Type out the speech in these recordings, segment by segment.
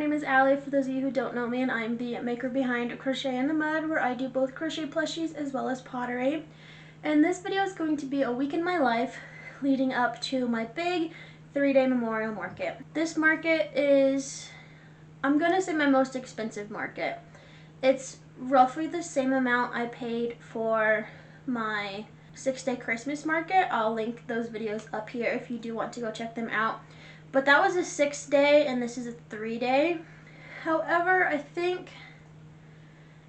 name is Allie, for those of you who don't know me, and I'm the maker behind Crochet in the Mud, where I do both crochet plushies as well as pottery. And this video is going to be a week in my life leading up to my big 3-day memorial market. This market is, I'm gonna say, my most expensive market. It's roughly the same amount I paid for my 6-day Christmas market. I'll link those videos up here if you do want to go check them out. But that was a 6-day and this is a 3-day. However, I think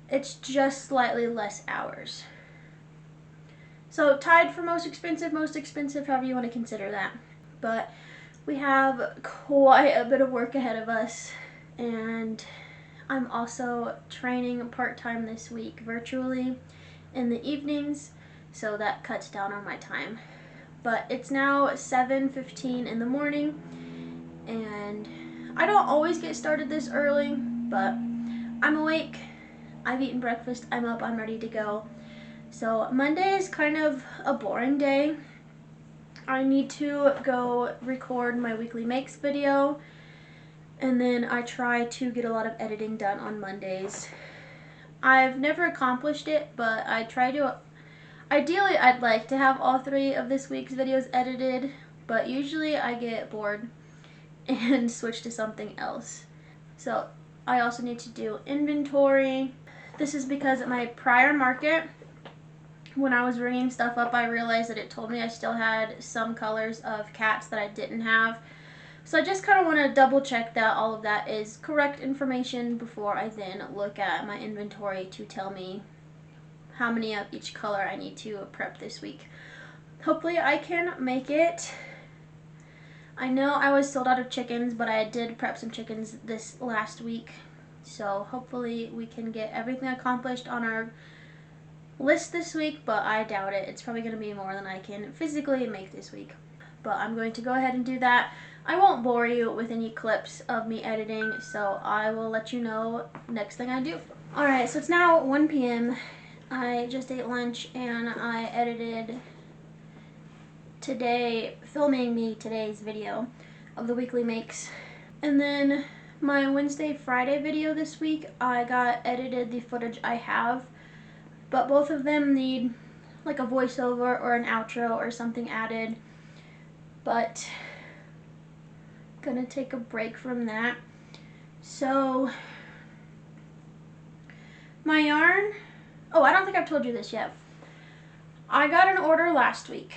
it's just slightly less hours. So tied for most expensive, however you want to consider that. But we have quite a bit of work ahead of us, and I'm also training part-time this week virtually in the evenings, so that cuts down on my time. But it's now 7:15 in the morning, and I don't always get started this early, but I'm awake, I've eaten breakfast, I'm up, I'm ready to go. So Monday is kind of a boring day. I need to go record my weekly makes video, and then I try to get a lot of editing done on Mondays. I've never accomplished it, but I try to. Ideally, I'd like to have all 3 of this week's videos edited, but usually I get bored and switch to something else. So I also need to do inventory. This is because at my prior market, when I was ringing stuff up, I realized that it told me I still had some colors of cats that I didn't have. So I just kind of want to double check that all of that is correct information before I then look at my inventory to tell me how many of each color I need to prep this week. Hopefully I can make it. I know I was sold out of chickens, but I did prep some chickens this last week. So hopefully we can get everything accomplished on our list this week, but I doubt it. It's probably going to be more than I can physically make this week. But I'm going to go ahead and do that. I won't bore you with any clips of me editing, so I will let you know next thing I do. Alright, so it's now 1 p.m. I just ate lunch and I edited today, filming me today's video of the weekly makes. And then my Wednesday, Friday video this week, I got edited the footage I have, but both of them need like a voiceover or an outro or something added. But I'm gonna take a break from that. So my yarn, oh, I don't think I've told you this yet. I got an order last week,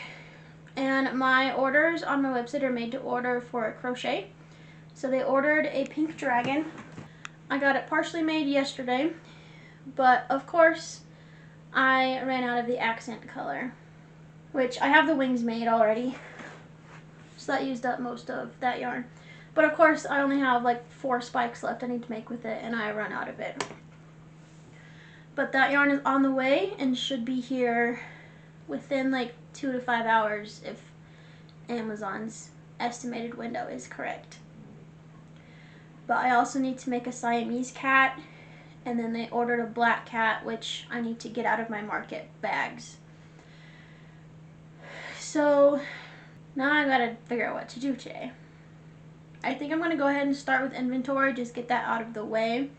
and my orders on my website are made to order for crochet. So they ordered a pink dragon. I got it partially made yesterday, but of course I ran out of the accent color, which I have the wings made already, so that used up most of that yarn. But of course I only have like 4 spikes left I need to make with it, and I run out of it. But that yarn is on the way and should be here within like 2 to 5 hours if Amazon's estimated window is correct. But I also need to make a Siamese cat, and then they ordered a black cat, which I need to get out of my market bags. So now I gotta figure out what to do today. I think I'm gonna go ahead and start with inventory, just get that out of the way.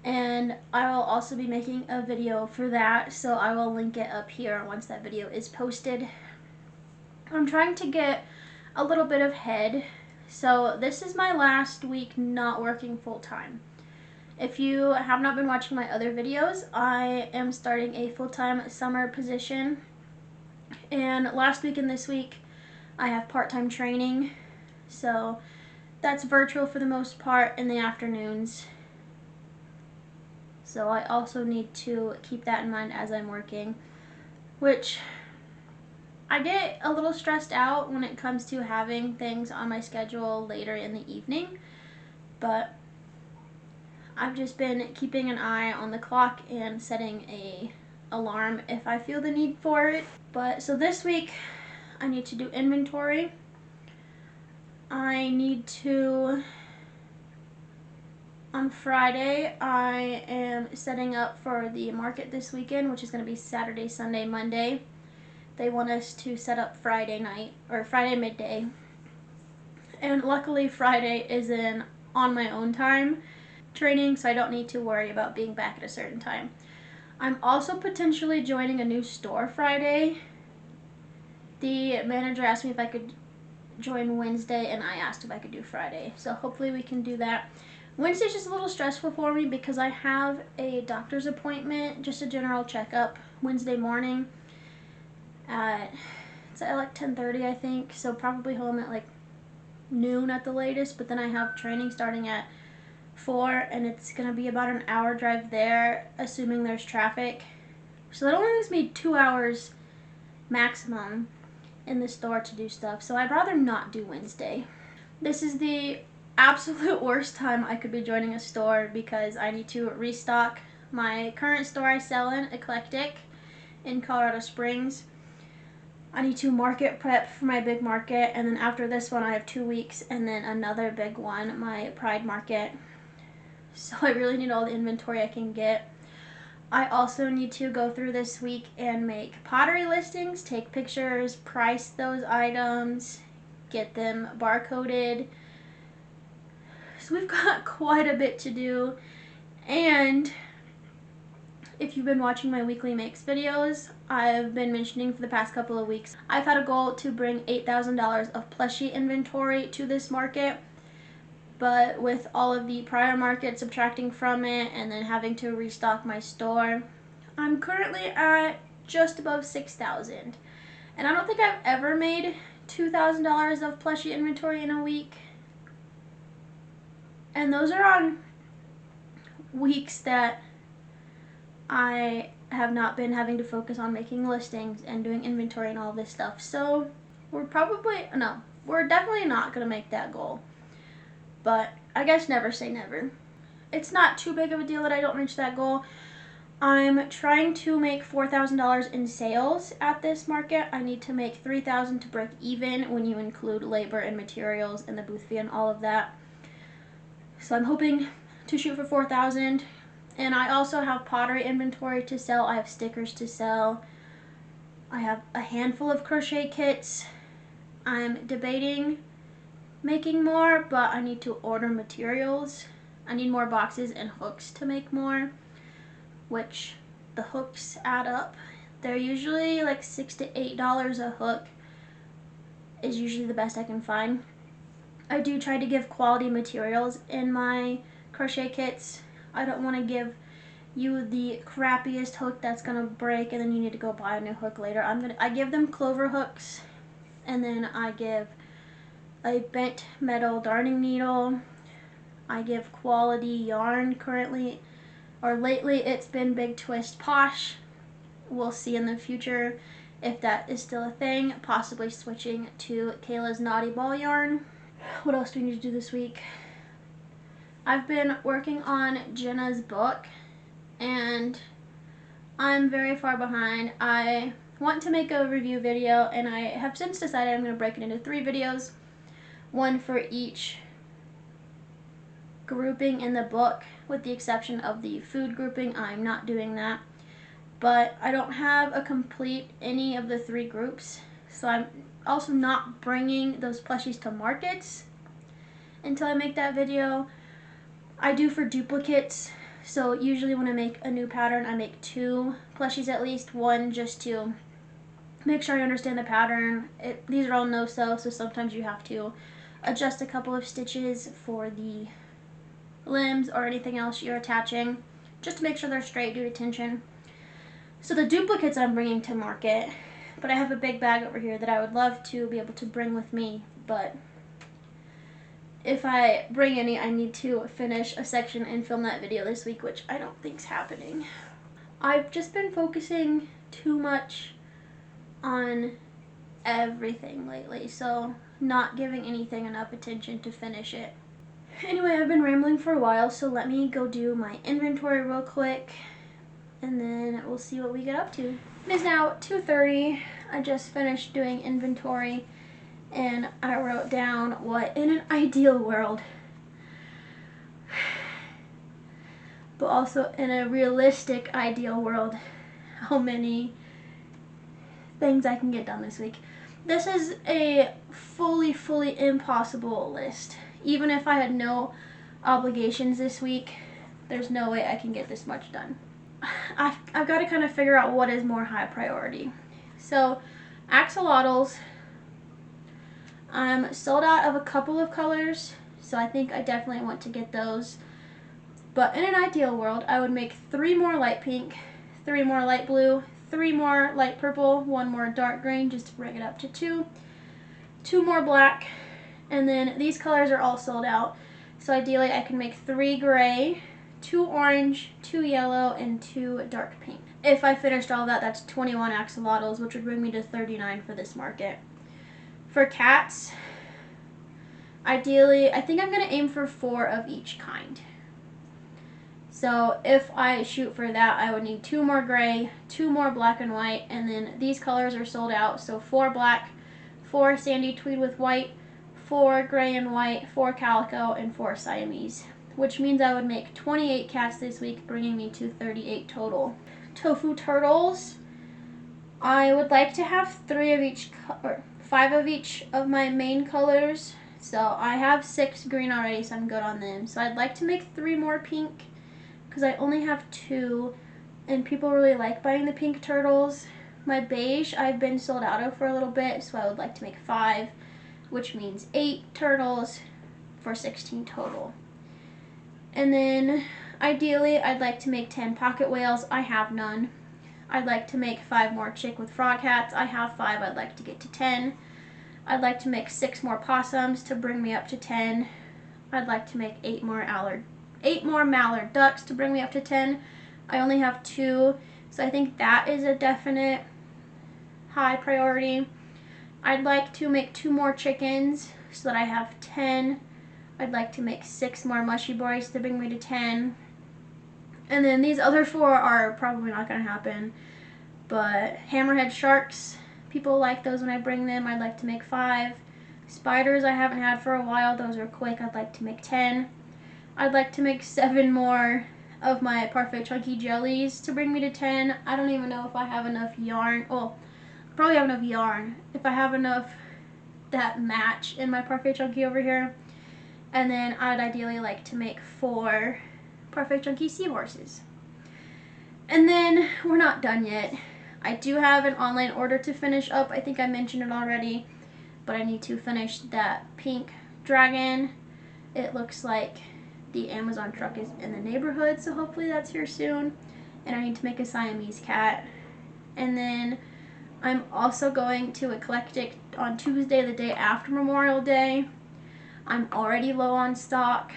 And I will also be making a video for that, so I will link it up here once that video is posted. I'm trying to get a little bit of head. So this is my last week not working full-time. If you have not been watching my other videos, I am starting a full-time summer position. And last week and this week, I have part-time training. So that's virtual for the most part in the afternoons. So I also need to keep that in mind as I'm working, which I get a little stressed out when it comes to having things on my schedule later in the evening, but I've just been keeping an eye on the clock and setting a alarm if I feel the need for it. But so this week I need to do inventory. I need to, on Friday, I am setting up for the market this weekend, which is going to be Saturday, Sunday, Monday. They want us to set up Friday night, or Friday midday. And luckily Friday is an on my own time training, so I don't need to worry about being back at a certain time. I'm also potentially joining a new store Friday. The manager asked me if I could join Wednesday, and I asked if I could do Friday, so hopefully we can do that. Wednesday's just a little stressful for me because I have a doctor's appointment, just a general checkup, Wednesday morning it's at like 10:30 I think, so probably home at like noon at the latest, but then I have training starting at 4, and it's gonna be about an hour drive there, assuming there's traffic. So that only leaves me 2 hours maximum in the store to do stuff, so I'd rather not do Wednesday. This is the absolute worst time I could be joining a store because I need to restock my current store I sell in, Eclectic, in Colorado Springs. I need to market prep for my big market, and then after this one I have 2 weeks and then another big one, my Pride market. So I really need all the inventory I can get. I also need to go through this week and make pottery listings, take pictures, price those items, get them barcoded. So we've got quite a bit to do, and if you've been watching my weekly makes videos, I've been mentioning for the past couple of weeks, I've had a goal to bring $8,000 of plushie inventory to this market, but with all of the prior market subtracting from it and then having to restock my store, I'm currently at just above $6,000. And I don't think I've ever made $2,000 of plushie inventory in a week. And those are on weeks that I have not been having to focus on making listings and doing inventory and all this stuff. So we're definitely not going to make that goal. But I guess never say never. It's not too big of a deal that I don't reach that goal. I'm trying to make $4,000 in sales at this market. I need to make $3,000 to break even when you include labor and materials and the booth fee and all of that. So I'm hoping to shoot for $4,000. And I also have pottery inventory to sell. I have stickers to sell. I have a handful of crochet kits. I'm debating making more, but I need to order materials. I need more boxes and hooks to make more, which the hooks add up. They're usually like $6 to $8 a hook is usually the best I can find. I do try to give quality materials in my crochet kits. I don't want to give you the crappiest hook that's gonna break and then you need to go buy a new hook later. I give them clover hooks, and then I give a bent metal darning needle. I give quality yarn currently, or lately it's been Big Twist Posh. We'll see in the future if that is still a thing, possibly switching to Kayla's Naughty Ball yarn. What else do we need to do this week? I've been working on Jenna's book, and I'm very far behind. I want to make a review video, and I have since decided I'm going to break it into 3 videos, one for each grouping in the book, with the exception of the food grouping. I'm not doing that, but I don't have a complete any of the 3 groups, so I'm also not bringing those plushies to markets until I make that video. I do for duplicates, so usually when I make a new pattern, I make 2 plushies at least, one just to make sure I understand the pattern. These are all no-sew, so sometimes you have to adjust a couple of stitches for the limbs or anything else you're attaching, just to make sure they're straight due to tension. So the duplicates I'm bringing to market, but I have a big bag over here that I would love to be able to bring with me, but if I bring any, I need to finish a section and film that video this week, which I don't think's happening. I've just been focusing too much on everything lately, so not giving anything enough attention to finish it. Anyway, I've been rambling for a while, so let me go do my inventory real quick, and then we'll see what we get up to. It is now 2:30. I just finished doing inventory, and I wrote down what in an ideal world, but also in a realistic ideal world, how many things I can get done this week. This is a fully impossible list. Even if I had no obligations this week. There's no way I can get this much done. I've got to kind of figure out what is more high priority. So axolotls, I'm sold out of a couple of colors, so I think I definitely want to get those. But in an ideal world, I would make 3 more light pink, 3 more light blue, 3 more light purple, 1 more dark green just to bring it up to 2, 2 more black, and then these colors are all sold out. So ideally I can make 3 gray, 2 orange, 2 yellow, and 2 dark pink. If I finished all that, that's 21 axolotls, which would bring me to 39 for this market. For cats, ideally, I think I'm going to aim for 4 of each kind. So if I shoot for that, I would need 2 more gray, 2 more black and white, and then these colors are sold out. So 4 black, 4 sandy tweed with white, 4 gray and white, 4 calico, and 4 Siamese, which means I would make 28 cats this week, bringing me to 38 total. Tofu turtles, I would like to have 3 of each, or 5 of each of my main colors. So I have 6 green already, so I'm good on them. So I'd like to make 3 more pink, because I only have 2, and people really like buying the pink turtles. My beige, I've been sold out of for a little bit, so I would like to make 5, which means 8 turtles for 16 total. And then ideally, I'd like to make 10 pocket whales. I have none. I'd like to make 5 more chick with frog hats. I have 5. I'd like to get to 10. I'd like to make 6 more possums to bring me up to 10. I'd like to make 8 more mallard ducks to bring me up to 10. I only have 2, so I think that is a definite high priority. I'd like to make 2 more chickens so that I have 10. I'd like to make 6 more mushy boys to bring me to 10. And then these other 4 are probably not going to happen. But hammerhead sharks, people like those when I bring them. I'd like to make 5. Spiders I haven't had for a while. Those are quick. I'd like to make 10. I'd like to make 7 more of my Parfait Chunky jellies to bring me to 10. I don't even know if I have enough yarn. Oh, probably have enough yarn. If I have enough that match in my Parfait Chunky over here. And then I'd ideally like to make 4 Parfait Chunky seahorses. And then we're not done yet. I do have an online order to finish up. I think I mentioned it already, but I need to finish that pink dragon. It looks like the Amazon truck is in the neighborhood, so hopefully that's here soon. And I need to make a Siamese cat. And then I'm also going to Eclectic on Tuesday, the day after Memorial Day. I'm already low on stock,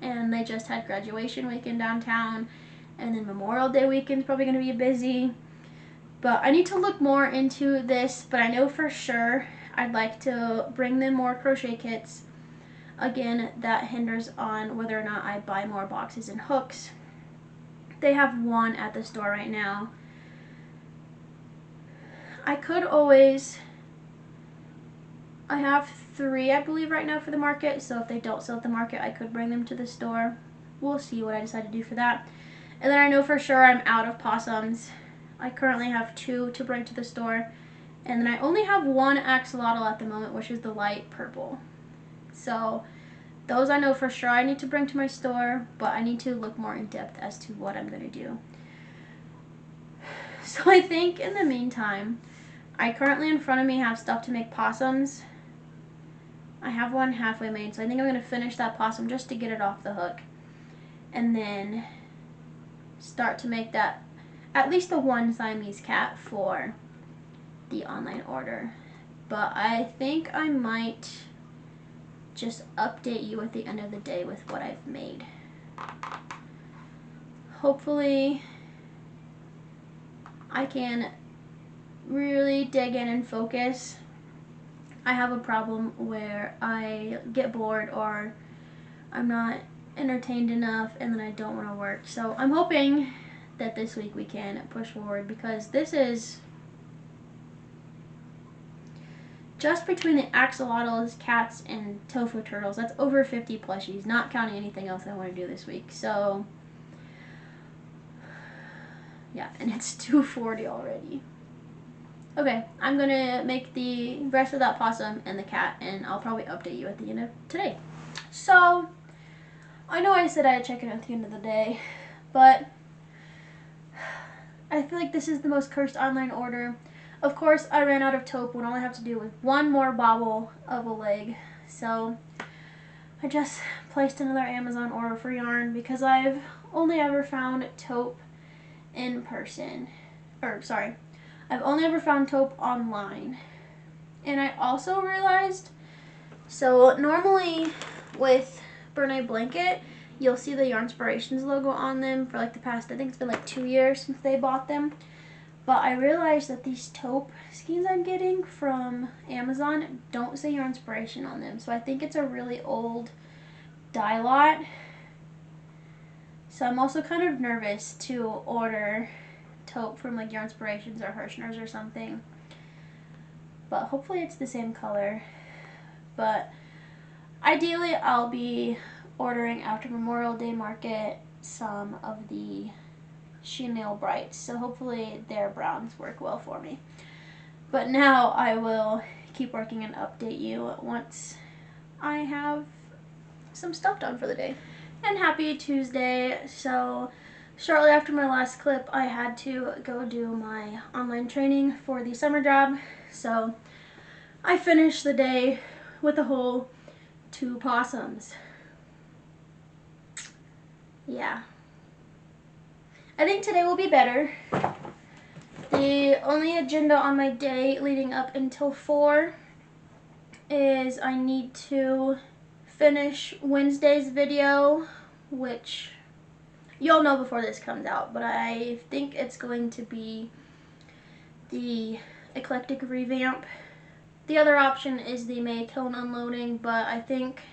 and they just had graduation weekend downtown, and then Memorial Day weekend's probably going to be busy. But I need to look more into this, but I know for sure I'd like to bring them more crochet kits. Again, that hinders on whether or not I buy more boxes and hooks. They have 1 at the store right now. I could always, I have 3 I believe right now for the market, so if they don't sell at the market, I could bring them to the store. We'll see what I decide to do for that. And then I know for sure I'm out of possums. I currently have 2 to bring to the store, and then I only have 1 axolotl at the moment, which is the light purple. So those I know for sure I need to bring to my store, but I need to look more in depth as to what I'm going to do. So I think in the meantime, I currently in front of me have stuff to make possums. I have one halfway made, so I think I'm going to finish that possum just to get it off the hook. And then start to make that, at least the 1 Siamese cat for the online order. But I think I might just update you at the end of the day with what I've made. Hopefully I can really dig in and focus. I have a problem where I get bored or I'm not entertained enough and then I don't want to work. So I'm hoping that this week we can push forward, because this is just between the axolotls, cats, and tofu turtles. That's over 50 plushies, not counting anything else I want to do this week. So yeah, and it's 2:40 already. Okay, I'm gonna make the rest of that possum and the cat, and I'll probably update you at the end of today. So I know I said I'd check in at the end of the day, but I feel like this is the most cursed online order. Of course, I ran out of taupe when all I have to do was one more bobble of a leg. So I just placed another Amazon order for yarn because I've only ever found taupe in person. I've only ever found taupe online. And I also realized, so normally with Bernay Blanket, you'll see the Yarnspirations logo on them for like the past, I think it's been like 2 years since they bought them. But I realized that these taupe skeins I'm getting from Amazon don't say Yarnspiration on them. So I think it's a really old dye lot. So I'm also kind of nervous to order taupe from like Yarnspirations or Hirschner's or something. But hopefully it's the same color. But ideally I'll be ordering after Memorial Day market some of the Chenille Brights, so hopefully their browns work well for me. But now I will keep working and update you once I have some stuff done for the day. And happy Tuesday. So shortly after my last clip, I had to go do my online training for the summer job. So I finished the day with a whole 2 possums. Yeah. I think today will be better. The only agenda on my day leading up until 4 is I need to finish Wednesday's video, which you'll know before this comes out, but I think it's going to be the eclectic revamp. The other option is the May kiln unloading, but I think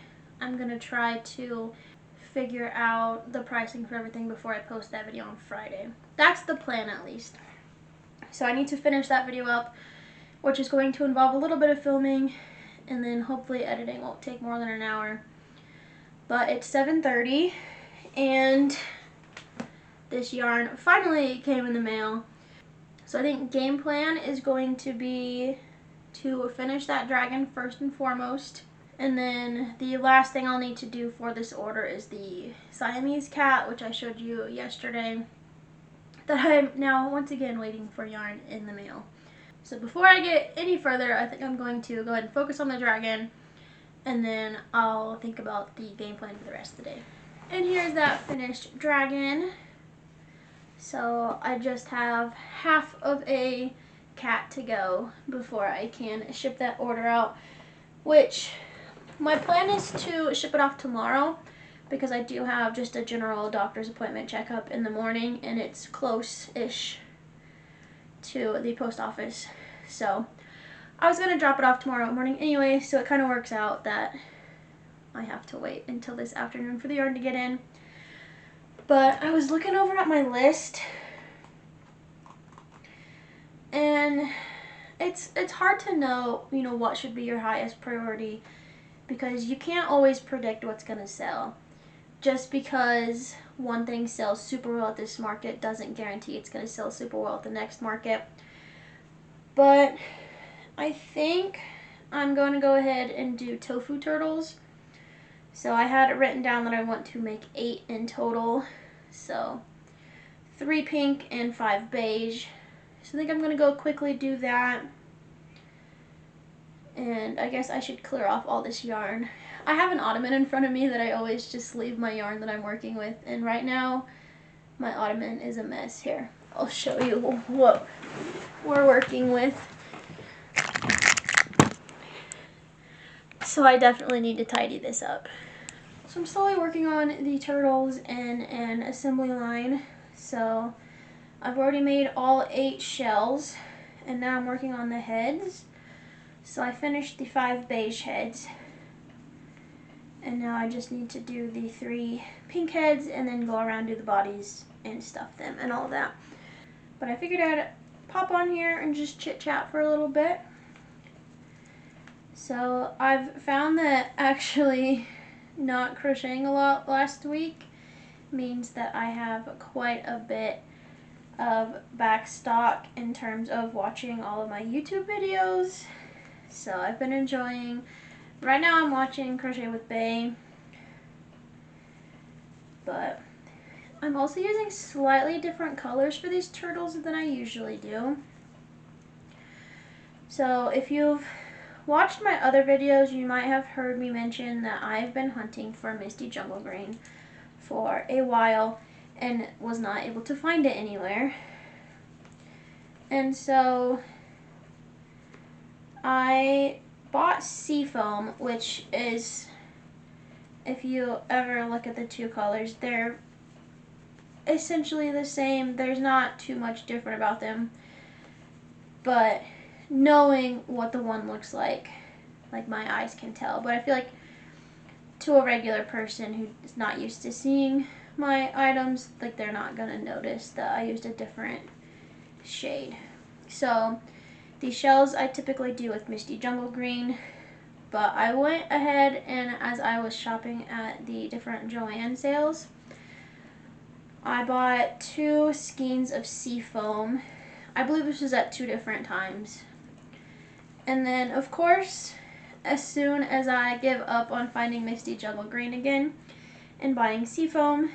I'm going to try to figure out the pricing for everything before I post that video on Friday. That's the plan, at least. So I need to finish that video up, which is going to involve a little bit of filming, and then hopefully editing won't take more than an hour. But it's 7:30 and this yarn finally came in the mail. So I think game plan is going to be to finish that dragon first and foremost. And then the last thing I'll need to do for this order is the Siamese cat, which I showed you yesterday, that I'm now once again waiting for yarn in the mail. So before I get any further, I think I'm going to go ahead and focus on the dragon, and then I'll think about the game plan for the rest of the day. And here's that finished dragon. So I just have half of a cat to go before I can ship that order out, which my plan is to ship it off tomorrow because I do have just a general doctor's appointment checkup in the morning, and it's close-ish to the post office. So I was going to drop it off tomorrow morning anyway, so it kind of works out that I have to wait until this afternoon for the yarn to get in. But I was looking over at my list, and it's hard to know, you know, what should be your highest priority, because you can't always predict what's going to sell. Just because one thing sells super well at this market doesn't guarantee it's going to sell super well at the next market. But I think I'm going to go ahead and do tofu turtles. So I had it written down that I want to make 8 in total. So 3 pink and 5 beige. So I think I'm going to go quickly do that. And I guess I should clear off all this yarn. I have an ottoman in front of me that I always just leave my yarn that I'm working with. And right now, my ottoman is a mess. Here, I'll show you what we're working with. So I definitely need to tidy this up. So I'm slowly working on the turtles in an assembly line. So I've already made all 8 shells, and now I'm working on the heads. So I finished the 5 beige heads, and now I just need to do the 3 pink heads and then go around, do the bodies and stuff them and all that. But I figured I'd pop on here and just chit chat for a little bit. So I've found that actually not crocheting a lot last week means that I have quite a bit of back stock in terms of watching all of my YouTube videos. So I've been enjoying, right now I'm watching Crochet with Bae, But I'm also using slightly different colors for these turtles than I usually do. So if you've watched my other videos, you might have heard me mention that I've been hunting for Misty Jungle Green for a while and was not able to find it anywhere. And so I bought Seafoam, which is, if you ever look at the two colors, they're essentially the same. There's not too much different about them. But knowing what the one looks like my eyes can tell. But I feel like to a regular person who's not used to seeing my items, like they're not gonna notice that I used a different shade. So these shells I typically do with Misty Jungle Green, but I went ahead and as I was shopping at the different Joann sales, I bought 2 skeins of Seafoam. I believe this was at 2 different times. And then, of course, as soon as I give up on finding Misty Jungle Green again and buying Seafoam,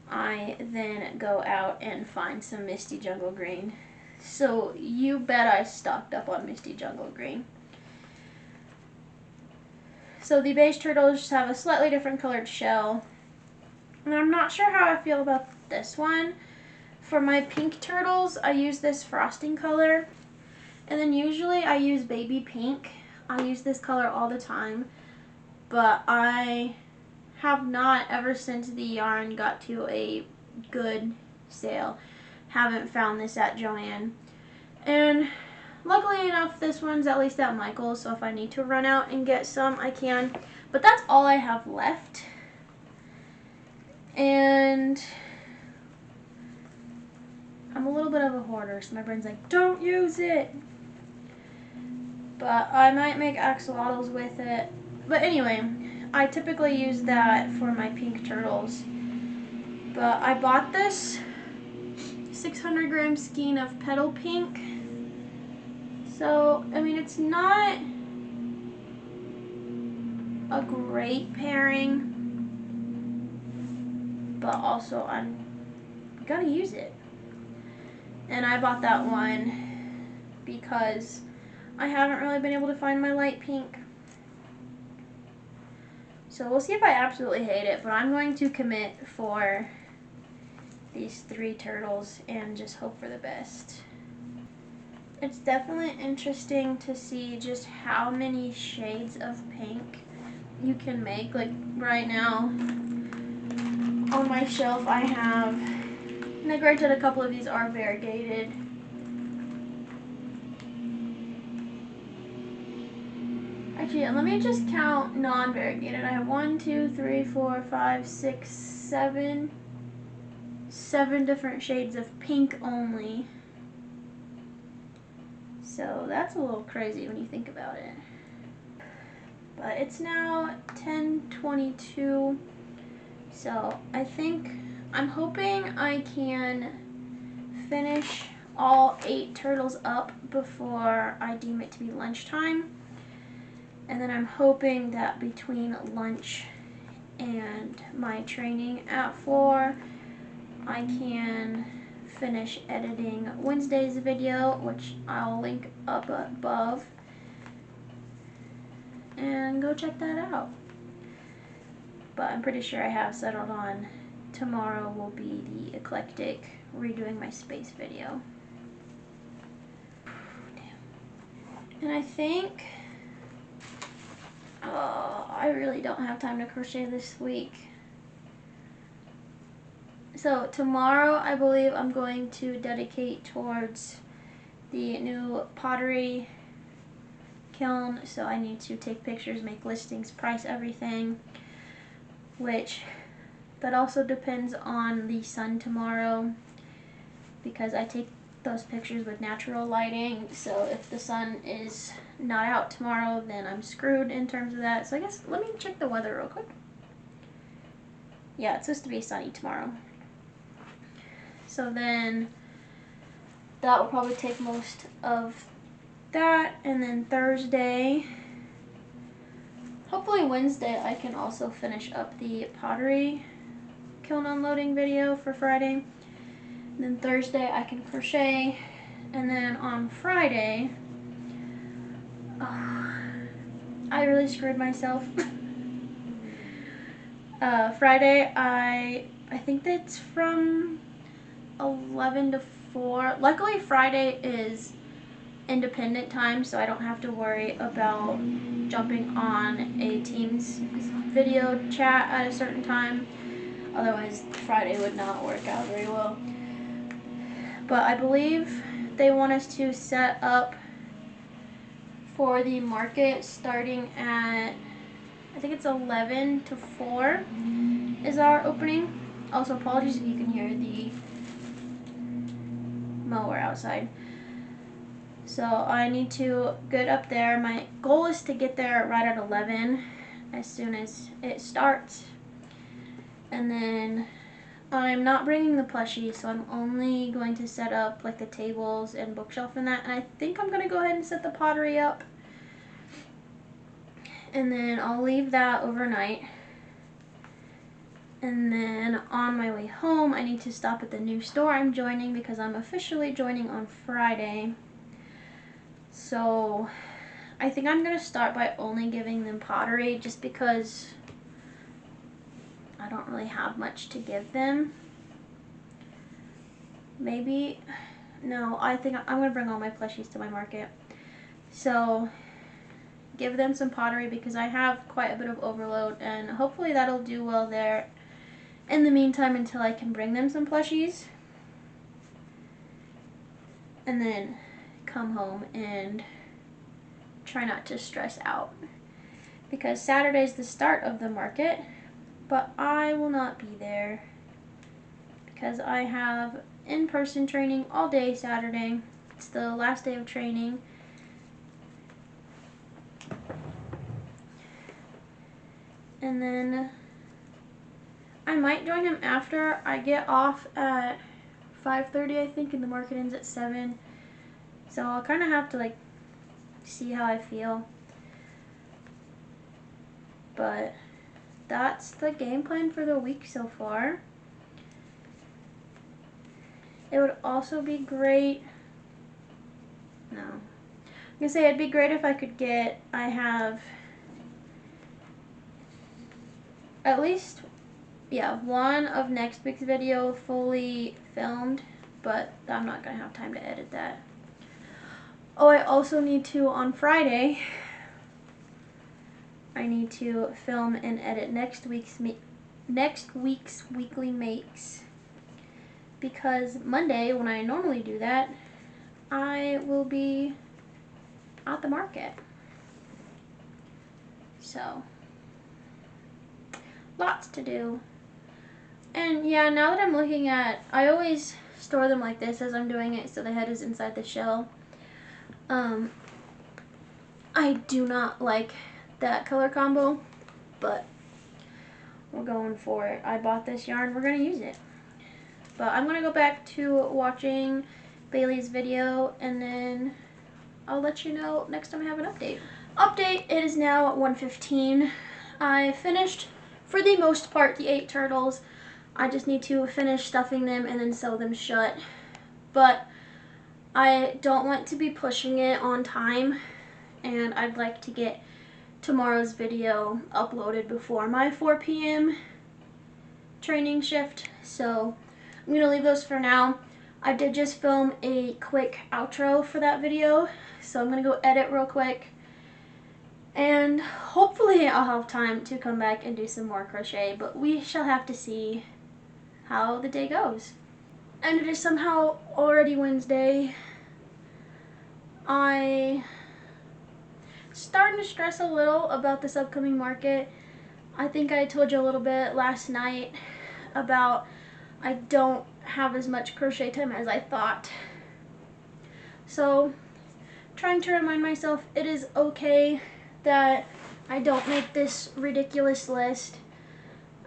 I then go out and find some Misty Jungle Green. So you bet I stocked up on Misty Jungle Green. So the beige turtles have a slightly different colored shell. And I'm not sure how I feel about this one. For my pink turtles, I use this frosting color. And then usually I use baby pink. I use this color all the time. But I have not, ever since the yarn got to a good sale, haven't found this at Joann. And luckily enough, this one's at least at Michael's, so if I need to run out and get some, I can. But that's all I have left. And I'm a little bit of a hoarder, so my brain's like, don't use it. But I might make axolotls with it. But anyway, I typically use that for my pink turtles. But I bought this 600 gram skein of petal pink. So, I mean, it's not a great pairing, but also I'm gonna use it. And I bought that one because I haven't really been able to find my light pink. So we'll see if I absolutely hate it, but I'm going to commit for these 3 turtles and just hope for the best. It's definitely interesting to see just how many shades of pink you can make. Like right now on my shelf I have, and granted a couple of these are variegated. Actually, let me just count non-variegated. I have 1, 2, 3, 4, 5, 6, 7 different shades of pink only. So that's a little crazy when you think about it. But it's now 10:22, so I'm hoping I can finish all 8 turtles up before I deem it to be lunchtime. And then I'm hoping that between lunch and my training at 4, I can finish editing Wednesday's video, which I'll link up above, and go check that out. But I'm pretty sure I have settled on tomorrow will be the eclectic redoing my space video. And I think I really don't have time to crochet this week. So tomorrow I believe I'm going to dedicate towards the new Pottery kiln, so I need to take pictures, make listings, price everything, which that also depends on the sun tomorrow because I take those pictures with natural lighting. So if the sun is not out tomorrow, then I'm screwed in terms of that. So I guess let me check the weather real quick. Yeah, it's supposed to be sunny tomorrow. So then that will probably take most of that. And then Thursday, hopefully Wednesday I can also finish up the pottery kiln unloading video for Friday. And then Thursday I can crochet. And then on Friday, oh, I really screwed myself. Friday, I think that's from 11 to 4. Luckily, Friday is independent time, so I don't have to worry about jumping on a Teams video chat at a certain time. Otherwise, Friday would not work out very well. But I believe they want us to set up for the market starting at, I think it's 11 to 4 is our opening. Also, apologies if you can hear the mower outside. So I need to get up there. My goal is to get there right at 11 as soon as it starts. And then I'm not bringing the plushies, so I'm only going to set up like the tables and bookshelf and that. And I think I'm going to go ahead and set the pottery up. And then I'll leave that overnight. And then on my way home, I need to stop at the new store I'm joining because I'm officially joining on Friday. So I think I'm going to start by only giving them pottery just because I don't really have much to give them. Maybe, no, I think I'm going to bring all my plushies to my market. So give them some pottery because I have quite a bit of overload, and hopefully that'll do well there in the meantime until I can bring them some plushies. And then come home and try not to stress out because Saturday's the start of the market, but I will not be there because I have in-person training all day Saturday. It's the last day of training. And then I might join him after. I get off at 5:30, I think, and the market ends at 7. So I'll kind of have to like see how I feel. But that's the game plan for the week so far. It would also be great. No. I'm gonna say it'd be great if I could get, I have at least, yeah, one of next week's video fully filmed, but I'm not gonna have time to edit that. Oh, I also need to, on Friday, I need to film and edit next week's weekly makes, because Monday, when I normally do that, I will be at the market. So, lots to do. And yeah, now that I'm looking at, I always store them like this as I'm doing it, so the head is inside the shell. I do not like that color combo, but we're going for it. I bought this yarn, we're gonna use it. But I'm gonna go back to watching Bailey's video, and then I'll let you know next time I have an update. It is now at 1:15. I finished, for the most part, the 8 turtles. I just need to finish stuffing them and then sew them shut. But I don't want to be pushing it on time, and I'd like to get tomorrow's video uploaded before my 4 p.m. training shift. So I'm going to leave those for now. I did just film a quick outro for that video, so I'm going to go edit real quick. And hopefully I'll have time to come back and do some more crochet, but we shall have to see how the day goes. And it is somehow already Wednesday. I'm starting to stress a little about this upcoming market. I think I told you a little bit last night about I don't have as much crochet time as I thought. So, trying to remind myself it is okay that I don't make this ridiculous list.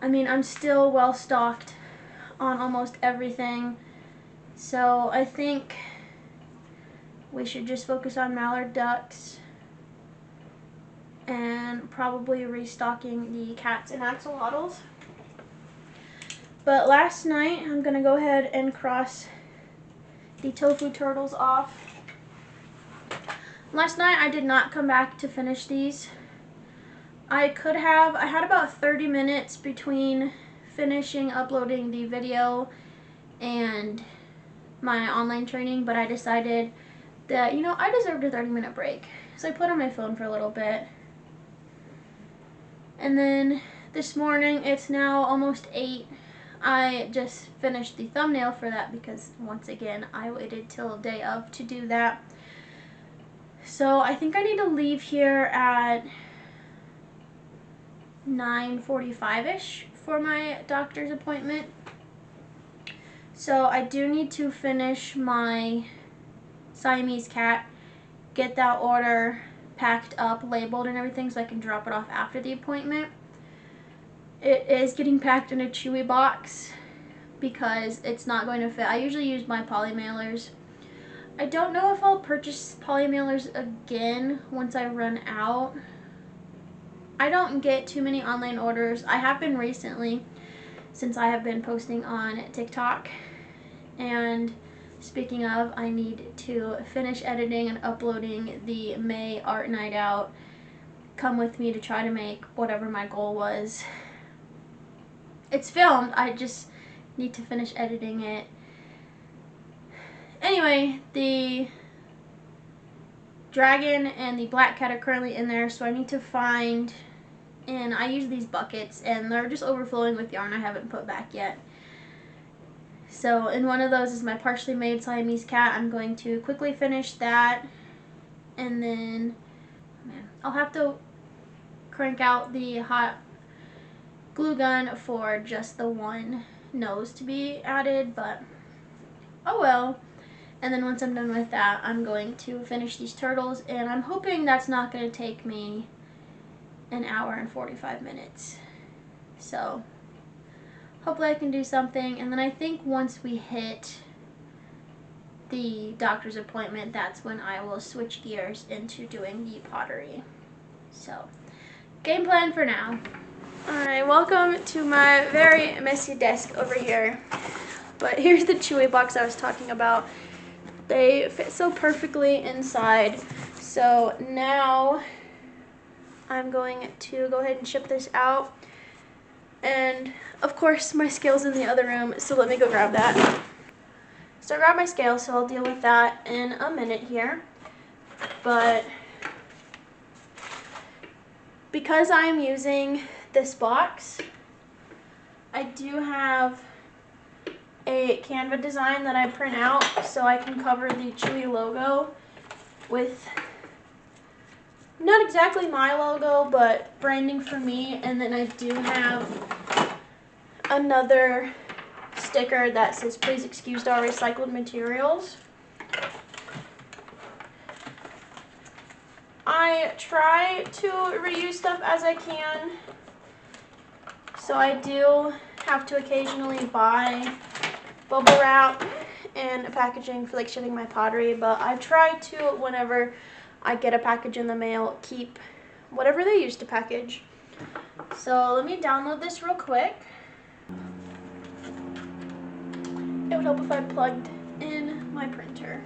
I mean, I'm still well stocked on almost everything. So I think we should just focus on mallard ducks and probably restocking the cats and axolotls. But last night, I'm going to go ahead and cross the tofu turtles off. Last night, I did not come back to finish these. I had about 30 minutes between finishing uploading the video and my online training, but I decided that, you know, I deserved a 30-minute break. So I put on my phone for a little bit. And then this morning, it's now almost 8. I just finished the thumbnail for that because, once again, I waited till day of to do that. So I think I need to leave here at 9:45-ish for my doctor's appointment. So I do need to finish my Siamese cat, get that order packed up, labeled and everything so I can drop it off after the appointment. It is getting packed in a Chewy box because it's not going to fit. I usually use my poly mailers. I don't know if I'll purchase poly mailers again once I run out. I don't get too many online orders. I have been recently, since I have been posting on TikTok. And speaking of, I need to finish editing and uploading the May art night out. Come with me to try to make whatever my goal was. It's filmed, I just need to finish editing it. Anyway, the dragon and the black cat are currently in there, so I need to find, and I use these buckets and they're just overflowing with yarn I haven't put back yet. So in one of those is my partially made Siamese cat. I'm going to quickly finish that, and then I'll have to crank out the hot glue gun for just the one nose to be added, but oh well. And then once I'm done with that, I'm going to finish these turtles, and I'm hoping that's not going to take me an hour and 45 minutes. So hopefully I can do something, and then I think once we hit the doctor's appointment, that's when I will switch gears into doing the pottery. So, game plan for now. Alright, welcome to my very messy desk over here. But here's the Chewy box I was talking about. They fit so perfectly inside. So now I'm going to go ahead and ship this out. And of course my scale's in the other room, so let me go grab that. So I grabbed my scale, so I'll deal with that in a minute here. But because I am using this box, I do have a Canva design that I print out so I can cover the Chewy logo with not exactly my logo, but branding for me. And then I do have another sticker that says, "Please excuse our recycled materials." I try to reuse stuff as I can, so I do have to occasionally buy bubble wrap and packaging for like shipping my pottery, but I try to, whenever I get a package in the mail, keep whatever they used to package. So let me download this real quick. It would help if I plugged in my printer.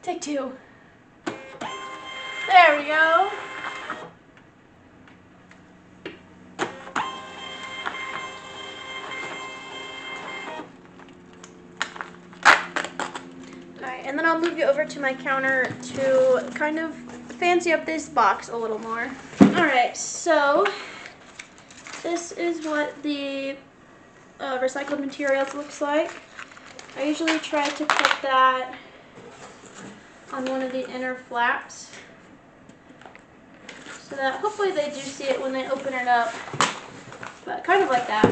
Take two. There we go. Alright, and then I'll move you over to my counter to kind of fancy up this box a little more. Alright, so this is what the recycled materials looks like. I usually try to put that on one of the inner flaps so that hopefully they do see it when they open it up, but kind of like that.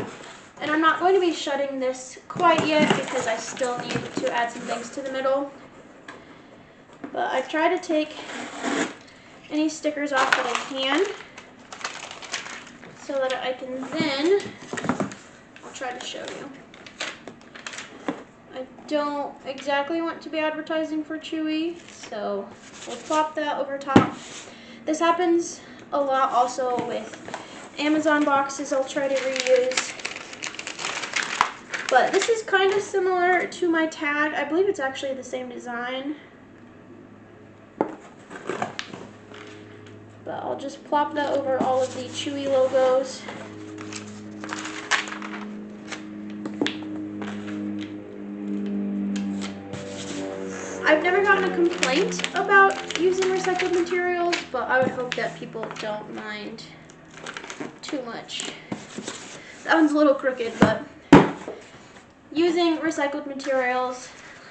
And I'm not going to be shutting this quite yet because I still need to add some things to the middle, but I try to take any stickers off that I can, so that I can then, I'll try to show you. I don't exactly want to be advertising for Chewy, so we'll plop that over top. This happens a lot also with Amazon boxes I'll try to reuse. But this is kind of similar to my tag. I believe it's actually the same design. But I'll just plop that over all of the Chewy logos. I've never gotten a complaint about using recycled materials, but I would hope that people don't mind too much. That one's a little crooked, but using recycled materials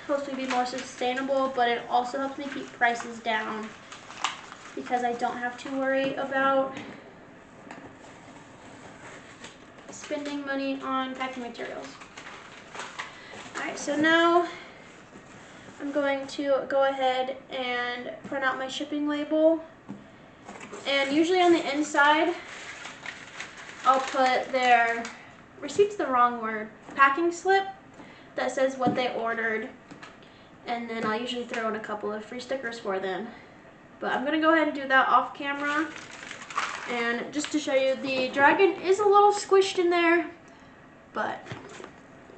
helps me be more sustainable, but it also helps me keep prices down because I don't have to worry about spending money on packing materials. Alright, so now I'm going to go ahead and print out my shipping label. And usually on the inside, I'll put their, receipt's the wrong word, packing slip that says what they ordered. And then I'll usually throw in a couple of free stickers for them. But I'm going to go ahead and do that off camera. And just to show you, the dragon is a little squished in there, but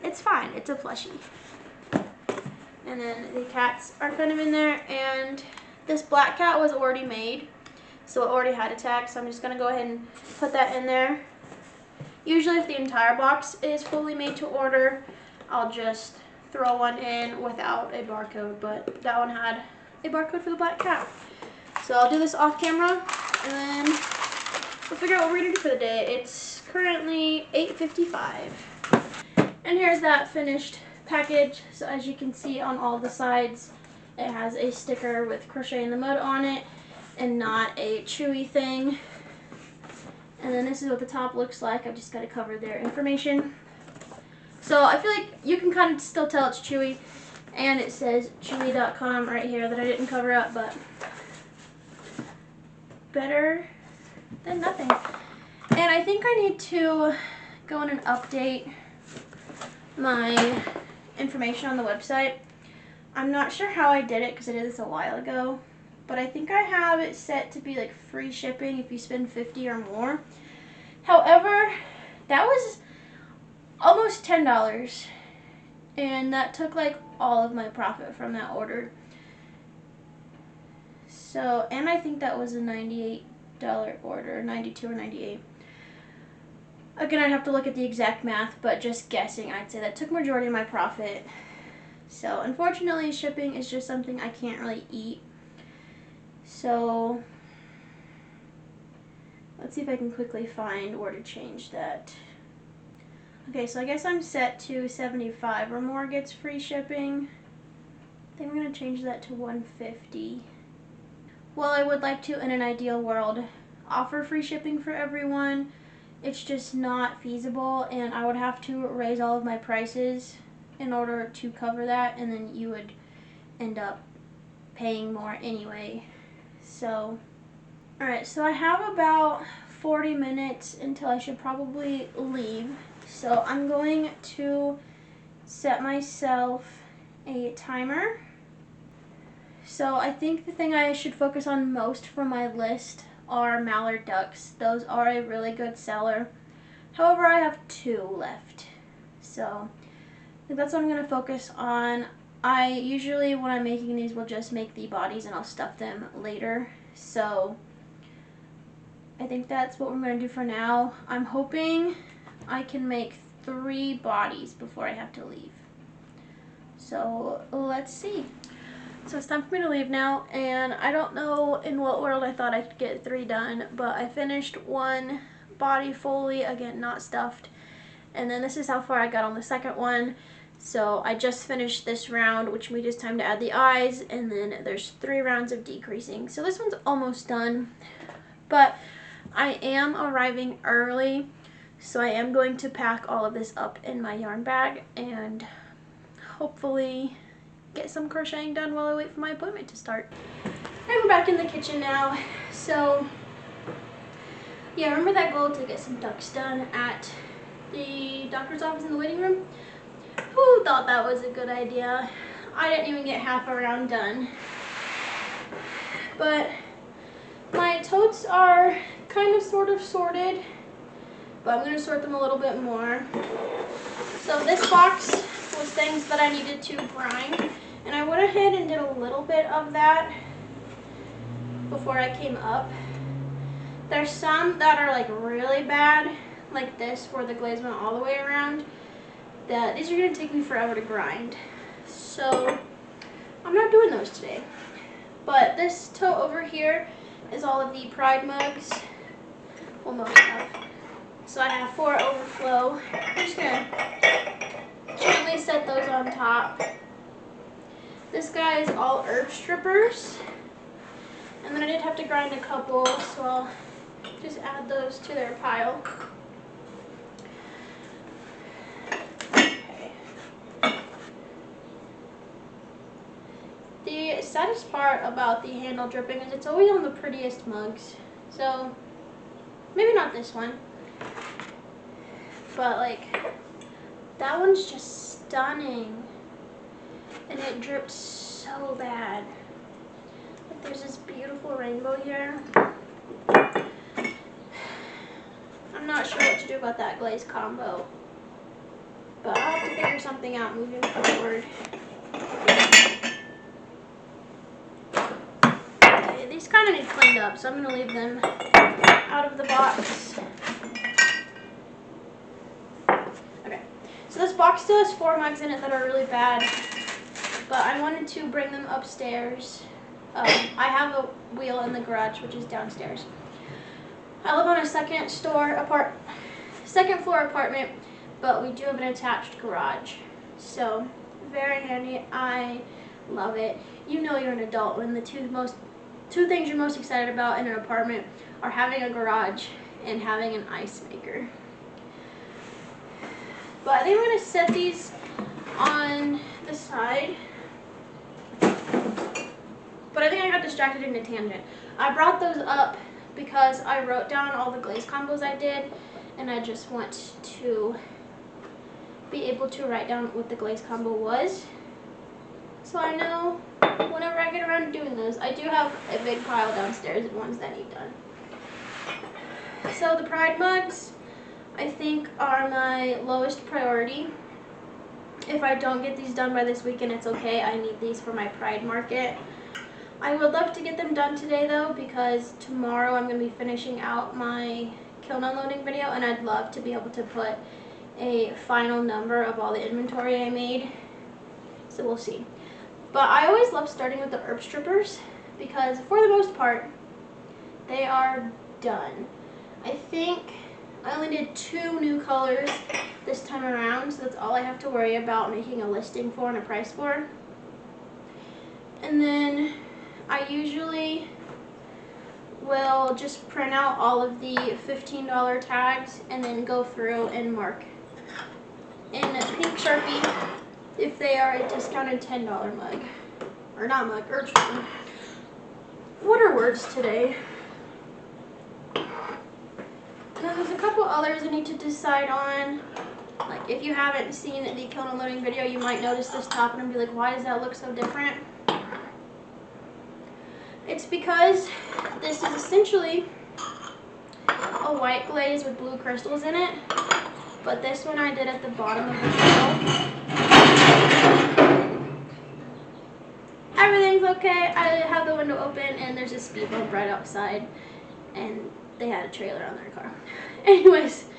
it's fine. It's a plushie. And then the cats are kind of in there, and this black cat was already made, so it already had a tag, so I'm just going to go ahead and put that in there. Usually if the entire box is fully made to order, I'll just throw one in without a barcode, but that one had a barcode for the black cat. So I'll do this off camera, and then we'll figure out what we're going to do for the day. It's currently 8:55. And here's that finished package. So as you can see on all the sides, it has a sticker with Crochet in the Mud on it and not a Chewy thing. And then this is what the top looks like. I've just got to cover their information. So I feel like you can kind of still tell it's Chewy, and it says chewy.com right here that I didn't cover up, but better than nothing. And I think I need to go in and update my information on the website. I'm not sure how I did it because I did this a while ago, but I think I have it set to be like free shipping if you spend $50 or more. However, that was almost $10, and that took like all of my profit from that order. So, and I think that was a $98 order, 92 or 98. Again, I'd have to look at the exact math, but just guessing, I'd say that took majority of my profit. So, unfortunately, shipping is just something I can't really eat. So, let's see if I can quickly find where to change that. Okay, so I guess I'm set to 75 or more gets free shipping. I think I'm going to change that to 150. Well, I would like to, in an ideal world, offer free shipping for everyone. It's just not feasible, and I would have to raise all of my prices in order to cover that, and then you would end up paying more anyway. So, alright, so I have about 40 minutes until I should probably leave. So I'm going to set myself a timer. So I think the thing I should focus on most for my list are mallard ducks. Those are a really good seller. However, I have 2 left. So I think that's what I'm going to focus on. I usually, when I'm making these, will just make the bodies and I'll stuff them later. So I think that's what we're going to do for now. I'm hoping I can make 3 bodies before I have to leave. So let's see. So it's time for me to leave now, and I don't know in what world I thought I could get 3 done, but I finished 1 body fully, again not stuffed, and then this is how far I got on the second one. So I just finished this round, which means it's time to add the eyes, and then there's 3 rounds of decreasing. So this one's almost done, but I am arriving early, so I am going to pack all of this up in my yarn bag and hopefully get some crocheting done while I wait for my appointment to start. I'm back in the kitchen now. So yeah, remember that goal to get some ducks done at the doctor's office in the waiting room? Who thought that was a good idea? I didn't even get half a round done. But my totes are kind of sort of sorted, but I'm going to sort them a little bit more. So this box was things that I needed to grind, and I went ahead and did a little bit of that before I came up. There's some that are like really bad, like this where the glaze went all the way around. These are going to take me forever to grind, so I'm not doing those today. But this tote over here is all of the Pride mugs, well, most of. So I have 4 overflow. I'm just going to gently set those on top. This guy is all herb strippers, and then I did have to grind a couple, so I'll just add those to their pile. The saddest part about the handle dripping is it's always on the prettiest mugs. So maybe not this one, but like that one's just stunning, and it dripped so bad. Like, there's this beautiful rainbow here. I'm not sure what to do about that glaze combo, but I'll have to figure something out moving forward. Okay, these kind of need cleaned up, so I'm going to leave them out of the box. Okay, so this box still has 4 mugs in it that are really bad, but I wanted to bring them upstairs. I have a wheel in the garage, which is downstairs. I live on a second floor apartment, but we do have an attached garage, so very handy. I love it. You know you're an adult when the two things you're most excited about in an apartment are having a garage and having an ice maker. But I think I'm going to set these on the side. But I think I got distracted in a tangent. I brought those up because I wrote down all the glaze combos I did, and I just want to be able to write down what the glaze combo was, so I know whenever I get around to doing those. I do have a big pile downstairs of ones that need done. So the Pride mugs, I think, are my lowest priority. If I don't get these done by this weekend, it's okay. I need these for my Pride market. I would love to get them done today though, because tomorrow I'm going to be finishing out my kiln unloading video, and I'd love to be able to put a final number of all the inventory I made. So we'll see. But I always love starting with the herb strippers because for the most part they are done. I think I only did 2 new colors this time around, so that's all I have to worry about making a listing for and a price for. And then I usually will just print out all of the $15 tags and then go through and mark in pink Sharpie if they are a discounted $10 mug. Or not mug, herb stripper. What are words today? Now there's a couple others I need to decide on. Like if you haven't seen the kiln unloading video, you might notice this top and be like, why does that look so different? It's because this is essentially a white glaze with blue crystals in it, but this one I did at the bottom of the bottle. Everything's okay. I have the window open and there's a speed bump right outside, and they had a trailer on their car. Anyways,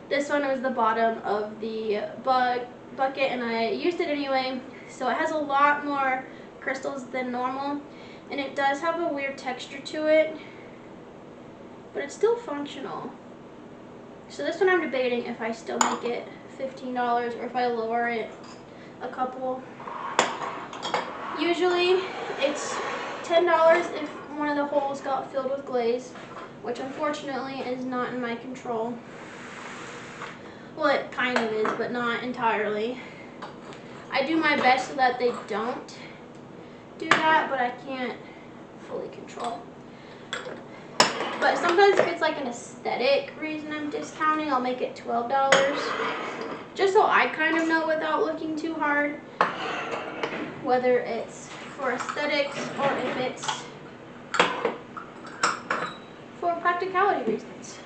this one was the bottom of the bucket, and I used it anyway, so it has a lot more crystals than normal. And it does have a weird texture to it, but it's still functional. So this one I'm debating if I still make it $15 or if I lower it a couple. Usually it's $10 if one of the holes got filled with glaze, which unfortunately is not in my control. Well, it kind of is, but not entirely. I do my best so that they don't do that, but I can't fully control. But sometimes if it's like an aesthetic reason I'm discounting, I'll make it $12. Just so I kind of know without looking too hard whether it's for aesthetics or if it's for practicality reasons.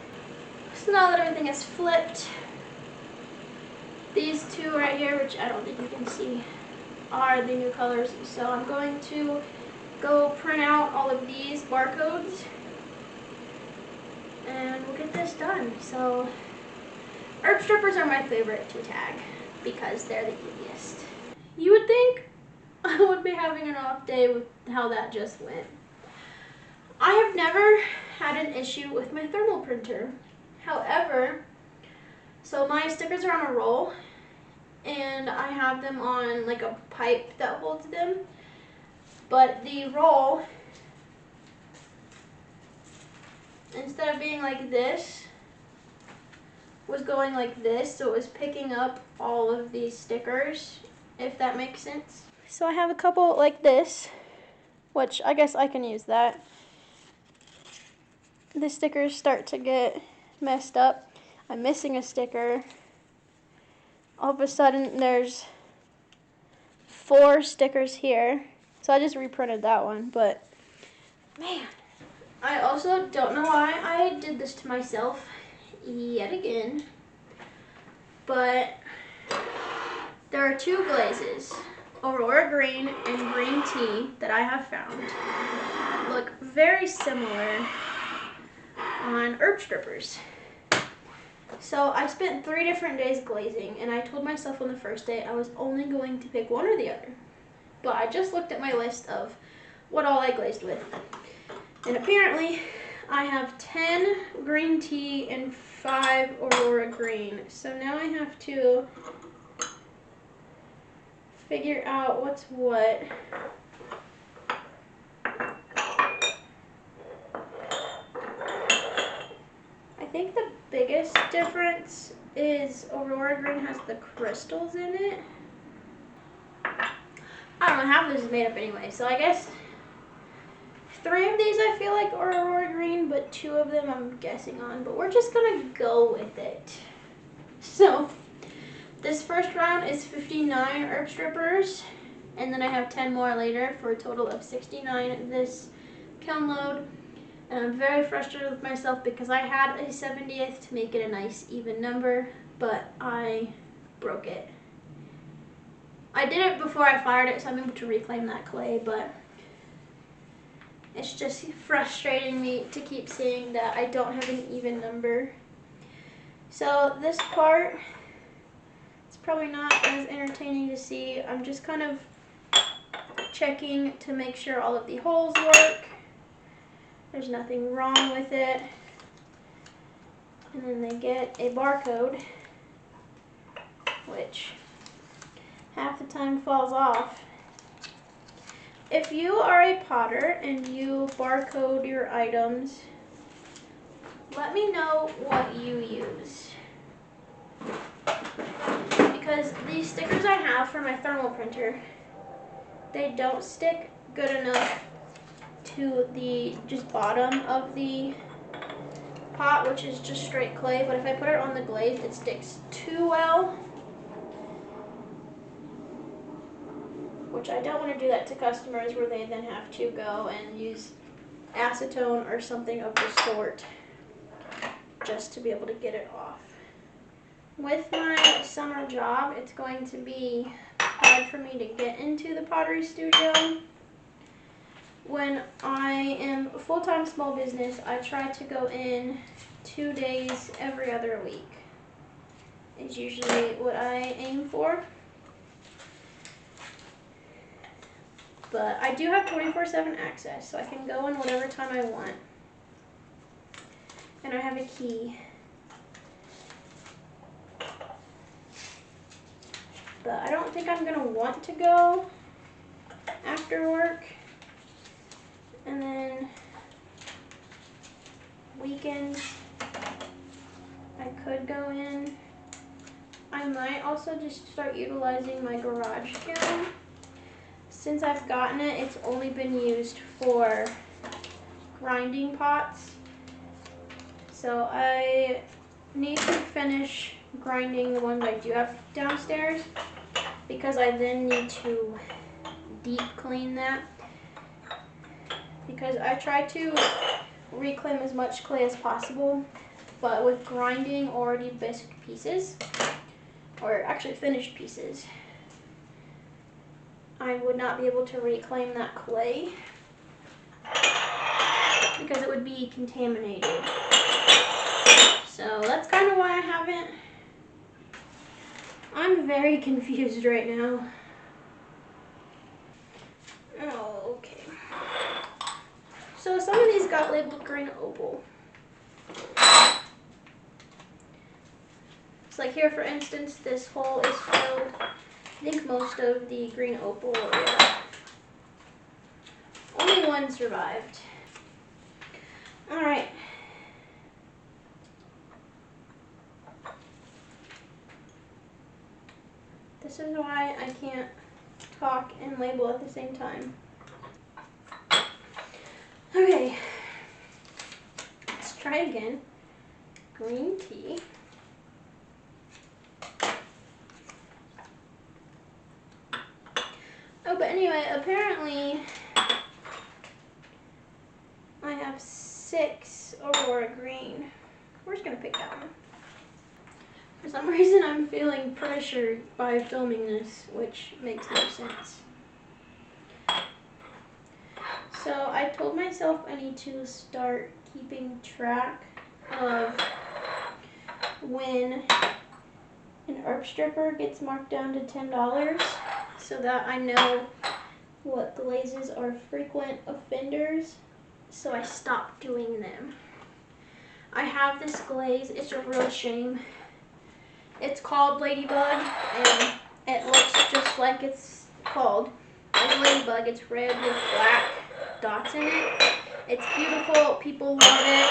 So now that everything is flipped, these two right here, which I don't think you can see, are the new colors. So I'm going to go print out all of these barcodes and we'll get this done. So herb strippers are my favorite to tag because they're the easiest. You would think I would be having an off day with how that just went. I have never had an issue with my thermal printer. However, so my stickers are on a roll and I have them on like a pipe that holds them, but the roll, instead of being like this, was going like this, so it was picking up all of these stickers, if that makes sense. So I have a couple like this, which I guess I can use that. The stickers start to get messed up. I'm missing a sticker. All of a sudden there's 4 stickers here. So I just reprinted that one, but man, I also don't know why I did this to myself yet again, but there are 2 glazes, Aurora Green and Green Tea, that I have found look very similar on herb strippers. So I spent 3 different days glazing, and I told myself on the first day I was only going to pick one or the other. But I just looked at my list of what all I glazed with, and apparently I have 10 green tea and 5 Aurora Green. So now I have to figure out what's what. I think the biggest difference is Aurora Green has the crystals in it. I don't know, half of this is made up anyway, so I guess 3 of these I feel like are Aurora Green, but 2 of them I'm guessing on, but we're just gonna go with it. So this first round is 59 herb strippers, and then I have 10 more later for a total of 69 this kiln load. And I'm very frustrated with myself because I had a 70th to make it a nice even number, but I broke it. I did it before I fired it, so I'm able to reclaim that clay, but it's just frustrating me to keep seeing that I don't have an even number. So this part, it's probably not as entertaining to see. I'm just kind of checking to make sure all of the holes work. There's nothing wrong with it. And then they get a barcode, which half the time falls off. If you are a potter and you barcode your items, let me know what you use. Because these stickers I have for my thermal printer, they don't stick good enough to the just bottom of the pot, which is just straight clay, but if I put it on the glaze, it sticks too well, which I don't want to do that to customers where they then have to go and use acetone or something of the sort just to be able to get it off. With my summer job, it's going to be hard for me to get into the pottery studio. When I am full-time small business, I try to go in 2 days every other week. Is usually what I aim for. But I do have 24/7 access, so I can go in whatever time I want. And I have a key. But I don't think I'm going to want to go after work. And then weekends, I could go in. I might also just start utilizing my garage kiln. Since I've gotten it, it's only been used for grinding pots. So I need to finish grinding the ones I do have downstairs because I then need to deep clean that, because I try to reclaim as much clay as possible, but with grinding already bisque pieces, or actually finished pieces, I would not be able to reclaim that clay because it would be contaminated. So that's kind of why I haven't. I'm very confused right now. Oh, okay. So some of these got labeled green opal. It's like here, for instance, this hole is filled. I think most of the green opal, yeah. Only one survived. All right. This is why I can't talk and label at the same time. Okay. Let's try again. Green tea. Oh, but anyway, apparently I have 6 Aurora green. We're just gonna pick that one. For some reason, I'm feeling pressured by filming this, which makes no sense. So I told myself I need to start keeping track of when an herb stripper gets marked down to $10 so that I know what glazes are frequent offenders, so I stop doing them. I have this glaze, it's a real shame. It's called Ladybug, and it looks just like it's called. Like Ladybug, it's red with black dots in it. It's beautiful, people love it,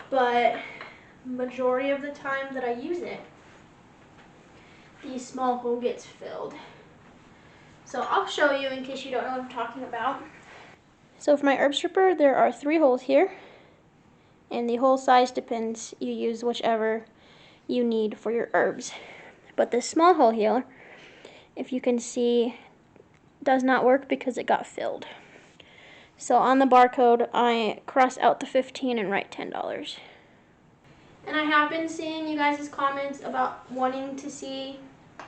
but majority of the time that I use it, the small hole gets filled. So I'll show you in case you don't know what I'm talking about. So for my herb stripper, there are 3 holes here, and the hole size depends. You use whichever you need for your herbs. But this small hole here, if you can see, does not work because it got filled. So on the barcode, I cross out the 15 and write $10. And I have been seeing you guys' comments about wanting to see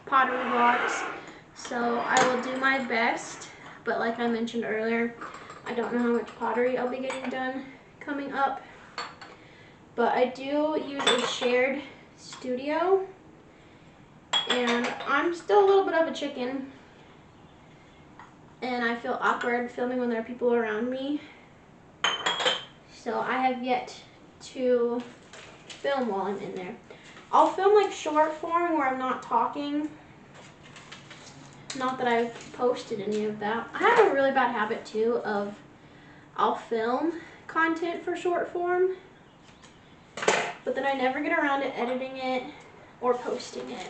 pottery vlogs, so I will do my best. But like I mentioned earlier, I don't know how much pottery I'll be getting done coming up. But I do use a shared studio, and I'm still a little bit of a chicken, and I feel awkward filming when there are people around me. So I have yet to film while I'm in there. I'll film like short form where I'm not talking. Not that I've posted any of that. I have a really bad habit too of I'll film content for short form, but then I never get around to editing it or posting it.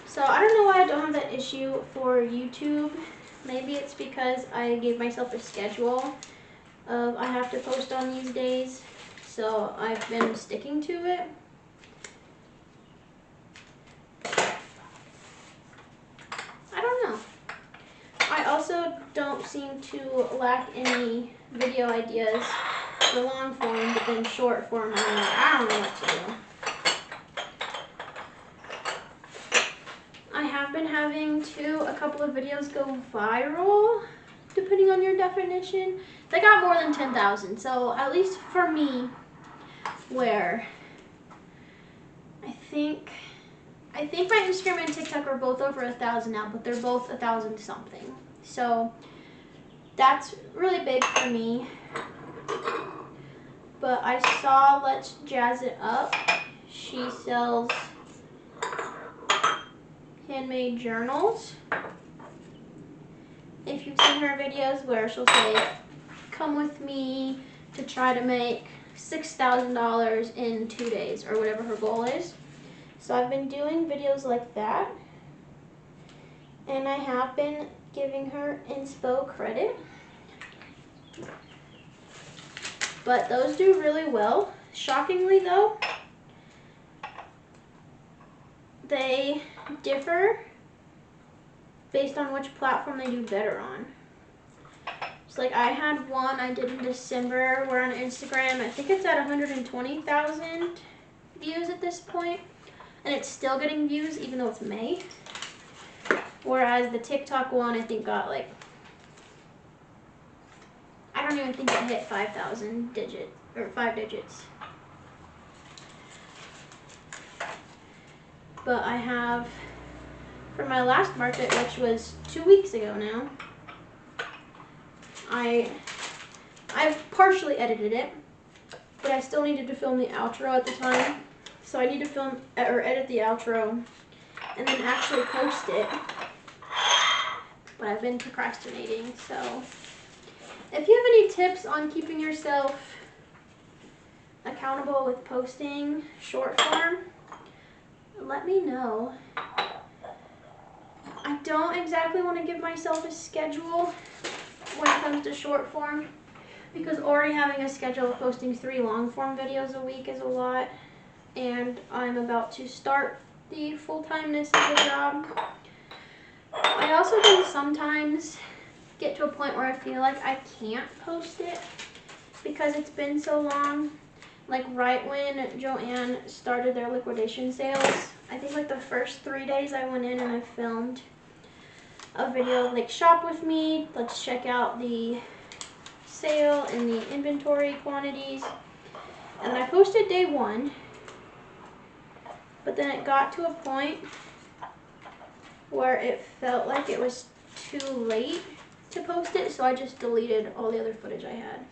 So I don't know why I don't have that issue for YouTube. Maybe it's because I gave myself a schedule of I have to post on these days, so I've been sticking to it. I don't know. I also don't seem to lack any video ideas for long form, but then short form, I don't know what to do. I have been having a couple of videos go viral, depending on your definition. They got more than 10,000, so at least for me, where I think my Instagram and TikTok are both over 1,000 now, but they're both 1,000 something. So that's really big for me. But I saw Let's Jazz It Up. She sells handmade journals. If you've seen her videos where she'll say, come with me to try to make $6,000 in 2 days, or whatever her goal is. So I've been doing videos like that, and I have been giving her inspo credit. But those do really well. Shockingly though, they differ based on which platform they do better on. So like I had one I did in December, we're on Instagram, I think it's at 120,000 views at this point, and it's still getting views even though it's May. Whereas the TikTok one I think got like, I don't even think it hit 5,000 digits, or 5 digits. But I have, for my last market, which was 2 weeks ago now, I've partially edited it, but I still needed to film the outro at the time. So I need to film or edit the outro and then actually post it. But I've been procrastinating, so if you have any tips on keeping yourself accountable with posting short form, let me know. I don't exactly want to give myself a schedule when it comes to short form, because already having a schedule of posting 3 long form videos a week is a lot, and I'm about to start the full-timeness of the job. I also can sometimes get to a point where I feel like I can't post it because it's been so long. Like right when Joanne started their liquidation sales, I think like the first 3 days I went in and I filmed a video like shop with me, let's check out the sale and the inventory quantities, and I posted day 1, but then it got to a point where it felt like it was too late to post it, so I just deleted all the other footage I had.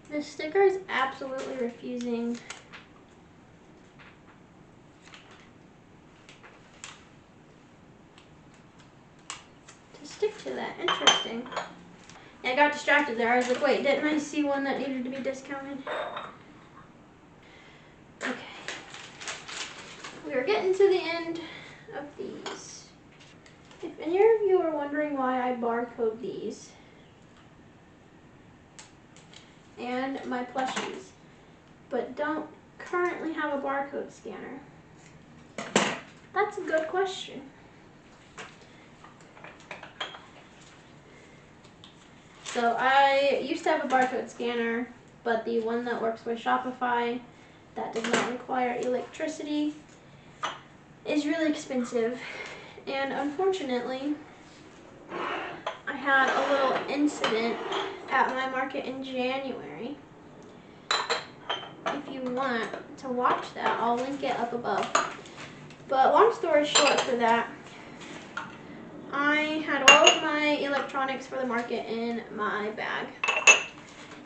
This sticker is absolutely refusing to stick to that. Interesting. Yeah, I got distracted there. I was like, wait, didn't I see one that needed to be discounted? Okay. We are getting to the end of these. If any of you are wondering why I barcode these and my plushies, but don't currently have a barcode scanner, that's a good question. So I used to have a barcode scanner, but the one that works with Shopify that does not require electricity is really expensive. And unfortunately, I had a little incident at my market in January. If you want to watch that, I'll link it up above. But long story short for that, I had all of my electronics for the market in my bag.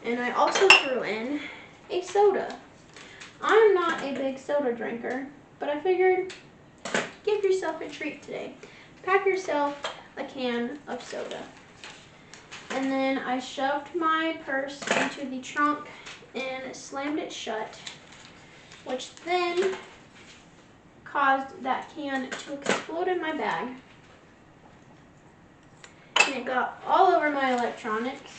And I also threw in a soda. I'm not a big soda drinker, but I figured give yourself a treat today. Pack yourself a can of soda. And then I shoved my purse into the trunk and slammed it shut, which then caused that can to explode in my bag. And it got all over my electronics.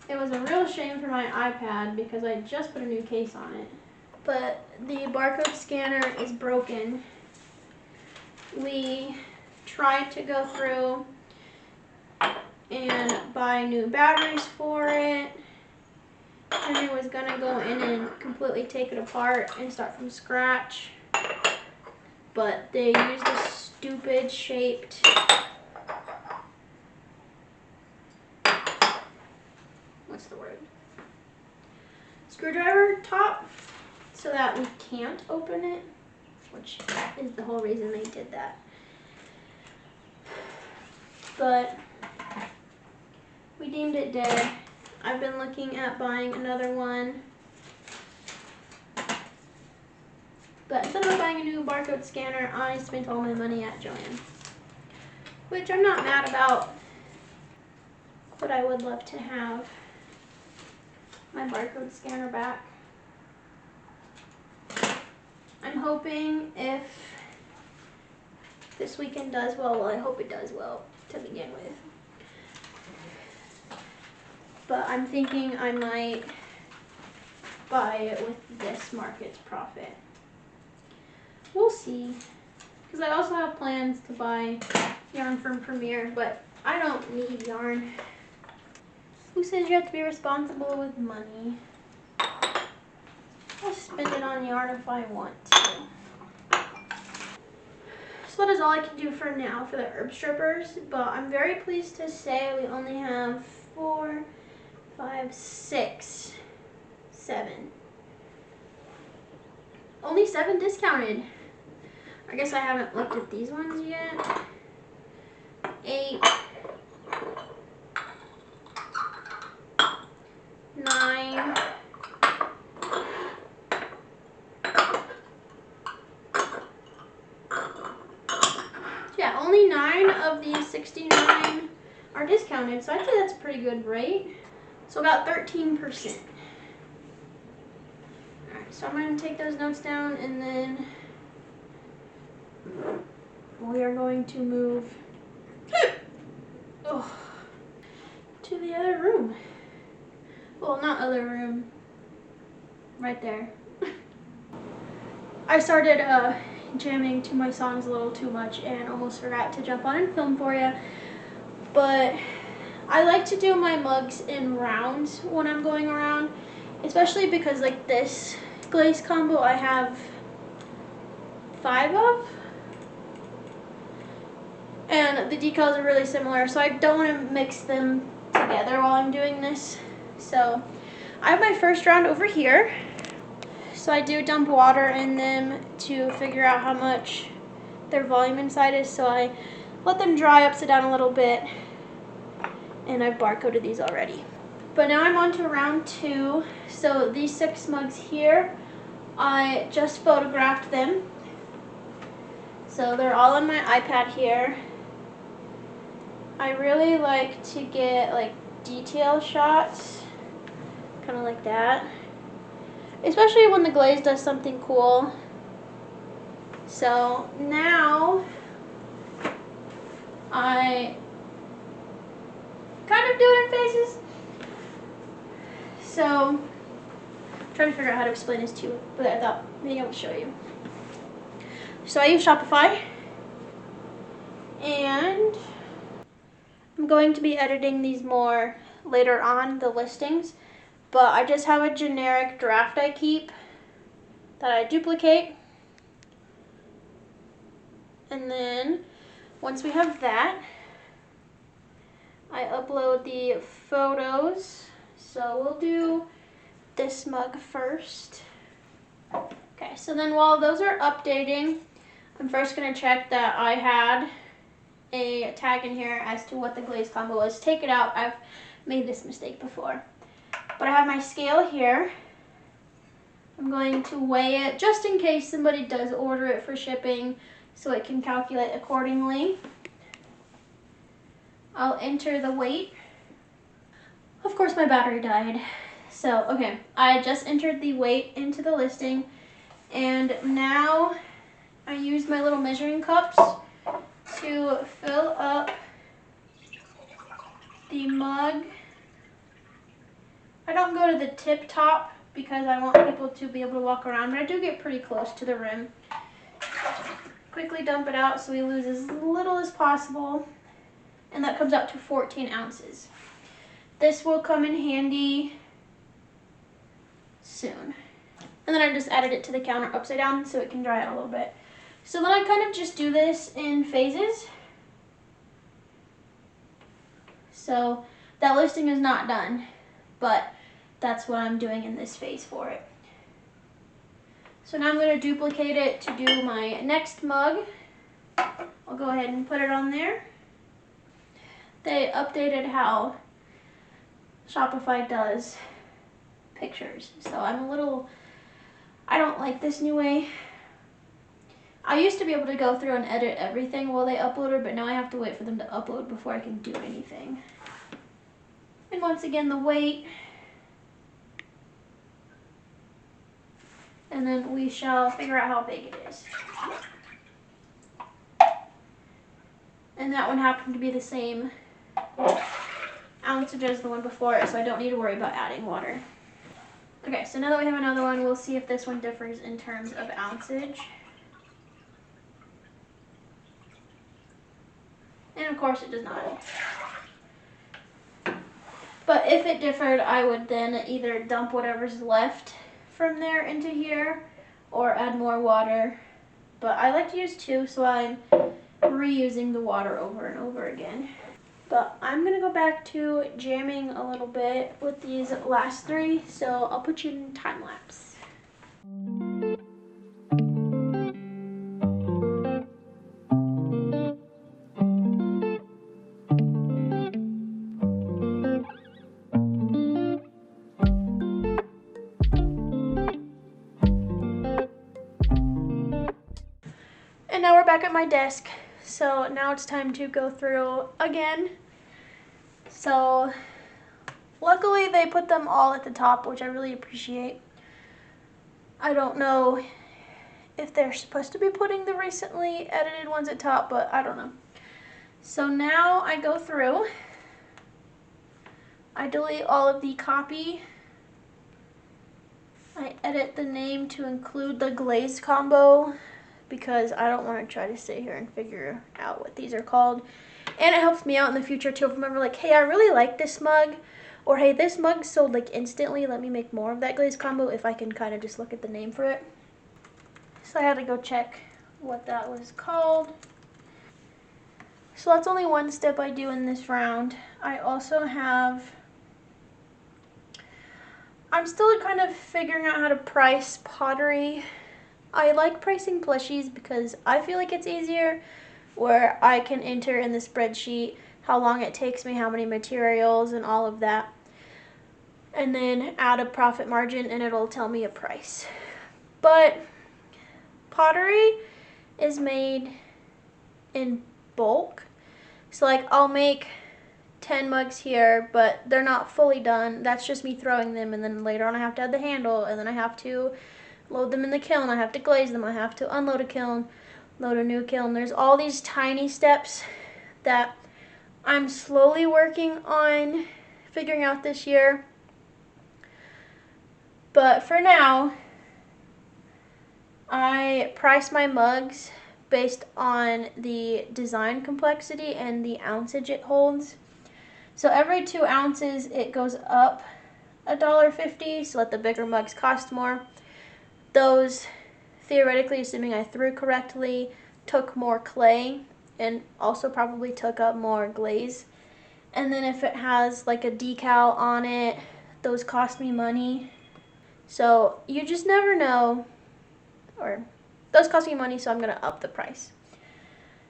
It was a real shame for my iPad because I just put a new case on it. But the barcode scanner is broken. We tried to go through and buy new batteries for it. Henry was gonna go in and completely take it apart and start from scratch. But they used a stupid shaped screwdriver top so that we can't open it, which is the whole reason they did that. But we deemed it dead. I've been looking at buying another one, but instead of buying a new barcode scanner, I spent all my money at Joanne, which I'm not mad about, but I would love to have my barcode scanner back. I'm hoping if this weekend does well, I hope it does well to begin with. but I'm thinking I might buy it with this market's profit. We'll see. Because I also have plans to buy yarn from Premier, but I don't need yarn. Who says you have to be responsible with money? I'll spend it on yarn if I want to. So that is all I can do for now for the herb strippers, but I'm very pleased to say we only have 4, 5, 6, 7. Only 7 discounted. I guess I haven't looked at these ones yet. 8, 9, yeah, only 9 of these 69 are discounted, so I'd say that's a pretty good rate. So about 13%. Alright, so I'm going to take those notes down, and then we are going to move to the other room. Well, not other room, right there. I started jamming to my songs a little too much and almost forgot to jump on and film for you. But I like to do my mugs in rounds when I'm going around, especially because like this glaze combo I have 5 of. And the decals are really similar, so I don't want to mix them together while I'm doing this. So I have my first round over here. So I do dump water in them to figure out how much their volume inside is. So I let them dry upside down a little bit, and I've barcoded these already. But now I'm on to round 2. So these 6 mugs here, I just photographed them. So they're all on my iPad here. I really like to get like detail shots, kind of like that, especially when the glaze does something cool. So now I kind of do it in phases. So I'm trying to figure out how to explain this to you, but I thought maybe I'll show you. So I use Shopify, and I'm going to be editing these more later on, the listings, but I just have a generic draft I keep that I duplicate. And then once we have that, I upload the photos. So we'll do this mug first. Okay, so then while those are updating, I'm first going to check that I had a tag in here as to what the glaze combo was. Take it out. I've made this mistake before. But I have my scale here. I'm going to weigh it just in case somebody does order it for shipping, so it can calculate accordingly. I'll enter the weight. Of course my battery died. So, okay, I just entered the weight into the listing, and now I use my little measuring cups to fill up the mug. I don't go to the tip top because I want people to be able to walk around, but I do get pretty close to the rim. Quickly dump it out so we lose as little as possible, and that comes out to 14 ounces. This will come in handy soon. And then I just added it to the counter upside down so it can dry out a little bit. So then I kind of just do this in phases. So that listing is not done, but that's what I'm doing in this phase for it. So now I'm going to duplicate it to do my next mug. I'll go ahead and put it on there. They updated how Shopify does pictures, so I don't like this new way. I used to be able to go through and edit everything while they uploaded, but now I have to wait for them to upload before I can do anything. And once again, the weight. And then we shall figure out how big it is. And that one happened to be the same ounceage as the one before it, so I don't need to worry about adding water. Okay, so now that we have another one, we'll see if this one differs in terms of ounceage. And of course it does not. But if it differed, I would then either dump whatever's left from there into here or add more water. But I like to use 2, so I'm reusing the water over and over again. But I'm gonna go back to jamming a little bit with these last 3, so I'll put you in time lapse. And now we're back at my desk, so now it's time to go through again. So luckily they put them all at the top, which I really appreciate. I don't know if they're supposed to be putting the recently edited ones at top, but I don't know. So now I go through, I delete all of the copy, I edit the name to include the glaze combo, because I don't want to try to sit here and figure out what these are called. And it helps me out in the future too. If I remember, like, hey, I really like this mug, or hey, this mug sold like instantly, let me make more of that glaze combo, if I can kind of just look at the name for it. So I had to go check what that was called. So that's only one step I do in this round. I also have, I'm still kind of figuring out how to price Pottery. I like pricing plushies because I feel like it's easier, where I can enter in the spreadsheet how long it takes me, how many materials, and all of that, and then add a profit margin and it'll tell me a price. But Pottery is made in bulk, so like I'll make 10 mugs here, but they're not fully done. That's just me throwing them, and then later on I have to add the handle, and then I have to load them in the kiln, I have to glaze them, I have to unload a kiln, load a new kiln. There's all these tiny steps that I'm slowly working on figuring out this year. But for now, I price my mugs based on the design complexity and the ounceage it holds. So every 2 ounces it goes up $1.50, so let the bigger mugs cost more. Those, theoretically, assuming I threw correctly, took more clay and also probably took up more glaze. And then if it has like a decal on it, those cost me money. So you just never know, or those cost me money, so I'm gonna up the price.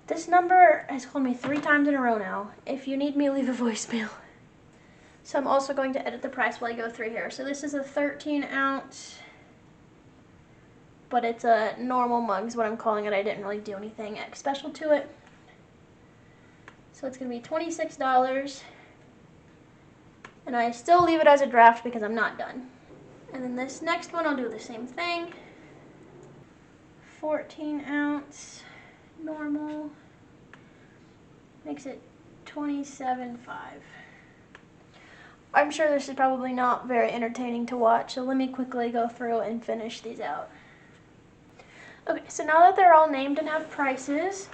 This number has called me 3 times in a row now. If you need me, leave a voicemail. So I'm also going to edit the price while I go through here. So this is a 13 ounce. But it's a normal mug is what I'm calling it. I didn't really do anything special to it. So it's going to be $26. And I still leave it as a draft because I'm not done. And then this next one I'll do the same thing. 14 ounce normal. Makes it $27.5. I'm sure this is probably not very entertaining to watch, so let me quickly go through and finish these out. Okay, so now that they're all named and have prices,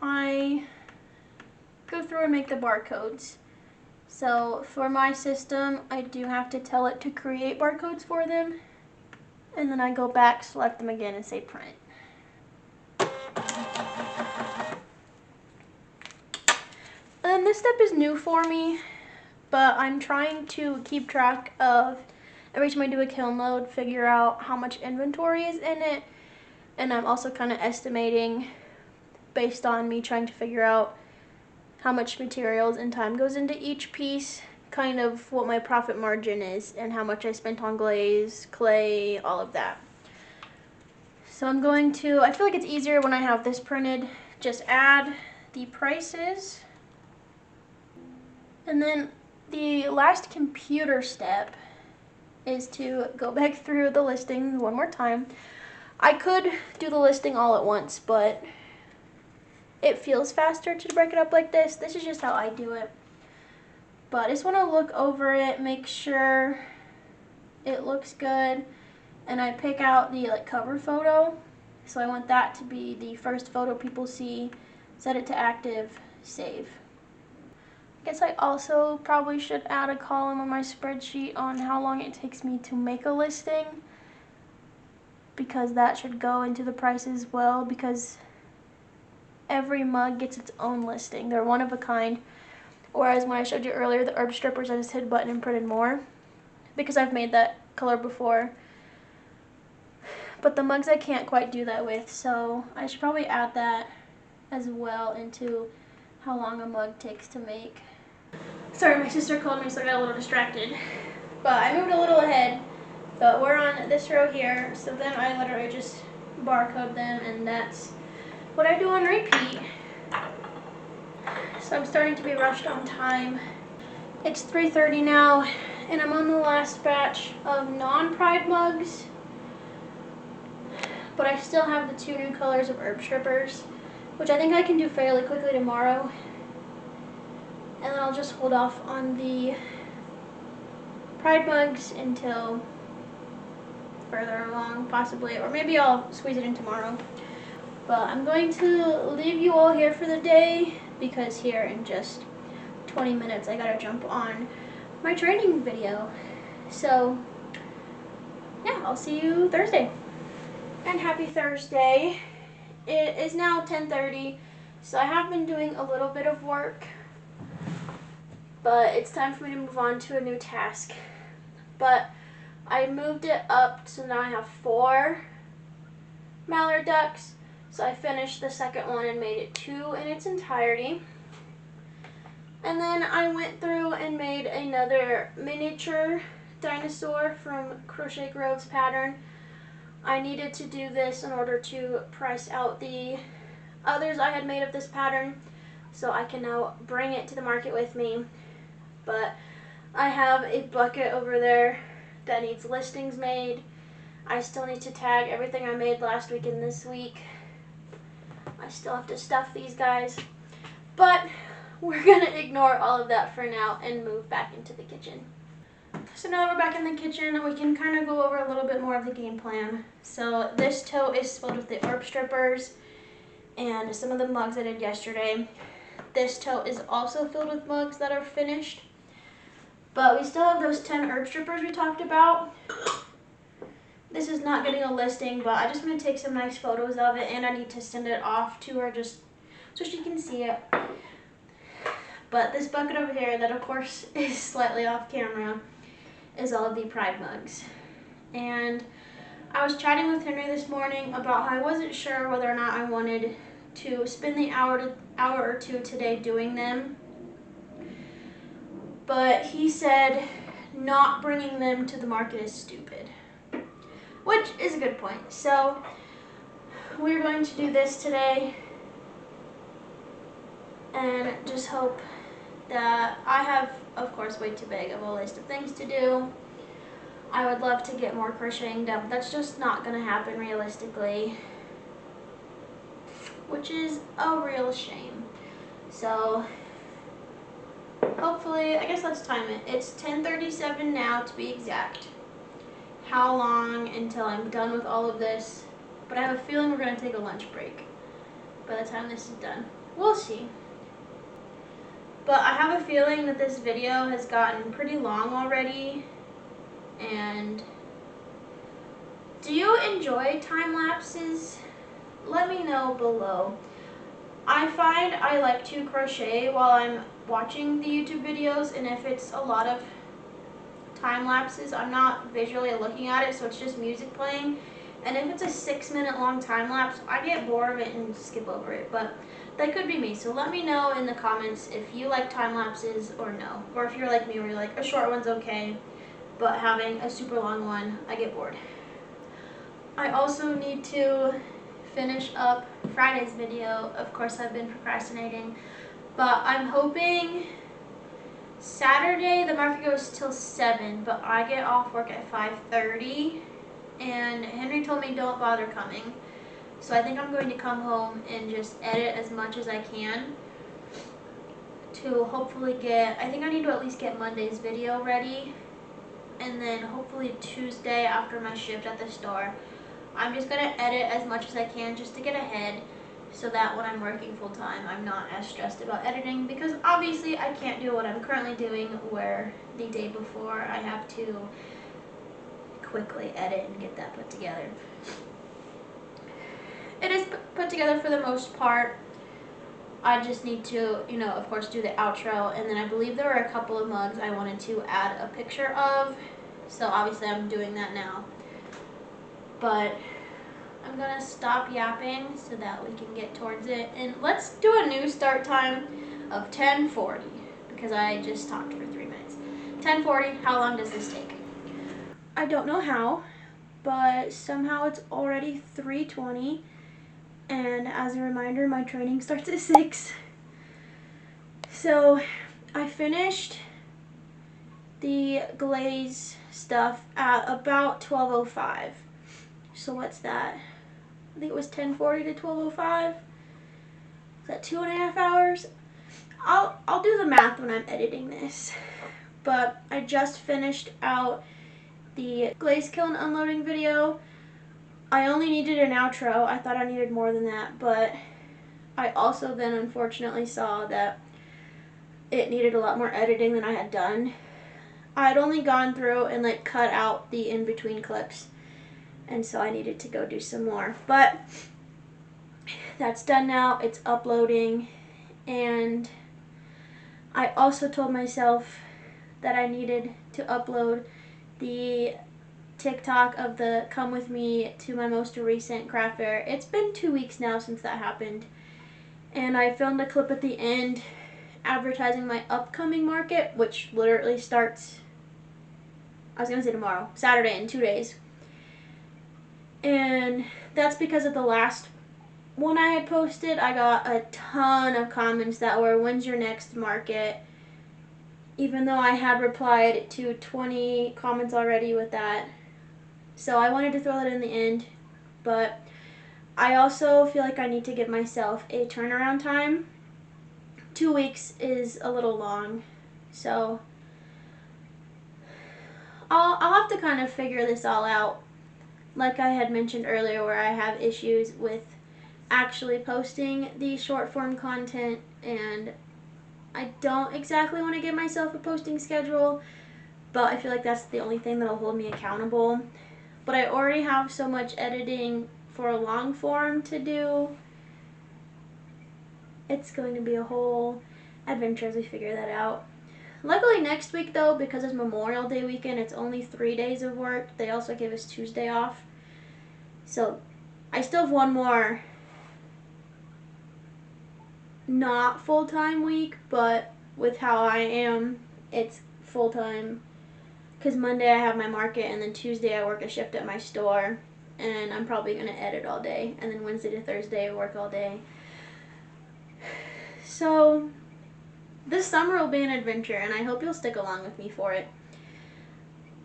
I go through and make the barcodes. So for my system, I do have to tell it to create barcodes for them, and then I go back, select them again, and say print. And this step is new for me, but I'm trying to keep track of, every time I do a kiln load, figure out how much inventory is in it. And I'm also kind of estimating, based on me trying to figure out how much materials and time goes into each piece, kind of what my profit margin is and how much I spent on glaze, clay, all of that. So I'm going to, I feel like it's easier when I have this printed, just add the prices. And then the last computer step is to go back through the listing one more time. I could do the listing all at once, but it feels faster to break it up like this. This is just how I do it. But I just want to look over it, make sure it looks good, and I pick out the cover photo. So I want that to be the first photo people see, set it to active, save. I guess I also probably should add a column on my spreadsheet on how long it takes me to make a listing, because that should go into the price as well, because every mug gets its own listing. They're one of a kind, whereas when I showed you earlier the herb strippers, I just hit button and printed more because I've made that color before. But the mugs I can't quite do that with, so I should probably add that as well into how long a mug takes to make. Sorry, my sister called me, so I got a little distracted. But I moved a little ahead, but we're on this row here, so then I literally just barcode them, and that's what I do on repeat. So I'm starting to be rushed on time. It's 3:30 now, and I'm on the last batch of non-pride mugs, but I still have the 2 new colors of herb strippers, which I think I can do fairly quickly tomorrow. And then I'll just hold off on the pride mugs until further along, possibly, or maybe I'll squeeze it in tomorrow. But I'm going to leave you all here for the day, because here in just 20 minutes I gotta jump on my training video. So yeah, I'll see you Thursday. And happy Thursday. It is now 10:30, so I have been doing a little bit of work, but it's time for me to move on to a new task. But I moved it up, so now I have 4 mallard ducks. So I finished the second one and made it 2 in its entirety. And then I went through and made another miniature dinosaur from Crochet Grove's pattern. I needed to do this in order to price out the others I had made of this pattern, so I can now bring it to the market with me. But I have a bucket over there that needs listings made. I still need to tag everything I made last week and this week. I still have to stuff these guys, but we're gonna ignore all of that for now and move back into the kitchen. So now that we're back in the kitchen, we can kind of go over a little bit more of the game plan. So this tote is filled with the herb strippers and some of the mugs I did yesterday. This tote is also filled with mugs that are finished, but we still have those 10 herb strippers we talked about. This is not getting a listing, but I just want to take some nice photos of it, and I need to send it off to her just so she can see it. But this bucket over here, that of course is slightly off camera, is all of the pride mugs. And I was chatting with Henry this morning about how I wasn't sure whether or not I wanted to spend the hour or two today doing them. But he said not bringing them to the market is stupid, which is a good point. So we're going to do this today and just hope that I have, of course, way too big of a list of things to do. I would love to get more crocheting done, but that's just not going to happen realistically, which is a real shame. So hopefully, I guess let's time it. It's 10:37 now to be exact. How long until I'm done with all of this? But I have a feeling we're going to take a lunch break by the time this is done. We'll see. But I have a feeling that this video has gotten pretty long already. And do you enjoy time lapses? Let me know below. I find I like to crochet while I'm watching the YouTube videos, and if it's a lot of time lapses, I'm not visually looking at it, so it's just music playing. And if it's a 6-minute long time lapse, I get bored of it and skip over it. But that could be me, so let me know in the comments if you like time lapses or no, or if you're like me where you're like a short one's okay, but having a super long one, I get bored. I also need to finish up Friday's video. Of course, I've been procrastinating, but I'm hoping Saturday the market goes till 7, but I get off work at 5:30, and Henry told me don't bother coming. So I think I'm going to come home and just edit as much as I can to hopefully get, I think I need to at least get Monday's video ready, and then hopefully Tuesday after my shift at the store, I'm just going to edit as much as I can just to get ahead, so that when I'm working full time, I'm not as stressed about editing, because obviously I can't do what I'm currently doing where the day before I have to quickly edit and get that put together. It is put together for the most part. I just need to, you know, of course do the outro, and then I believe there were a couple of mugs I wanted to add a picture of, so obviously I'm doing that now. But I'm gonna stop yapping so that we can get towards it, and let's do a new start time of 10:40 because I just talked for 3 minutes. 10:40, how long does this take? I don't know how, but somehow it's already 3:20. And as a reminder, my training starts at 6. So I finished the glaze stuff at about 12:05. So what's that? I think it was 10:40 to 12:05. Is that 2.5 hours? I'll do the math when I'm editing this. But I just finished out the glaze kiln unloading video. I only needed an outro. I thought I needed more than that, but I also then unfortunately saw that it needed a lot more editing than I had done. I had only gone through and like cut out the in-between clips, and so I needed to go do some more. But that's done now. It's uploading, and I also told myself that I needed to upload the TikTok of the come with me to my most recent craft fair. It's been 2 weeks now since that happened, and I filmed a clip at the end advertising my upcoming market, which literally starts, I was gonna say tomorrow, Saturday, in 2 days. And that's because of the last one I had posted. I got a ton of comments that were, when's your next market? Even though I had replied to 20 comments already with that. So I wanted to throw that in the end, but I also feel like I need to give myself a turnaround time. 2 weeks is a little long, so I'll have to kind of figure this all out. Like I had mentioned earlier, where I have issues with actually posting the short form content, and I don't exactly want to give myself a posting schedule, but I feel like that's the only thing that'll hold me accountable. But I already have so much editing for a long form to do. It's going to be a whole adventure as we figure that out. Luckily next week though, because it's Memorial Day weekend, it's only 3 days of work. They also give us Tuesday off. So I still have one more not full-time week, but with how I am, it's full-time. Because Monday I have my market, and then Tuesday I work a shift at my store, and I'm probably going to edit all day, and then Wednesday to Thursday I work all day. So this summer will be an adventure, and I hope you'll stick along with me for it.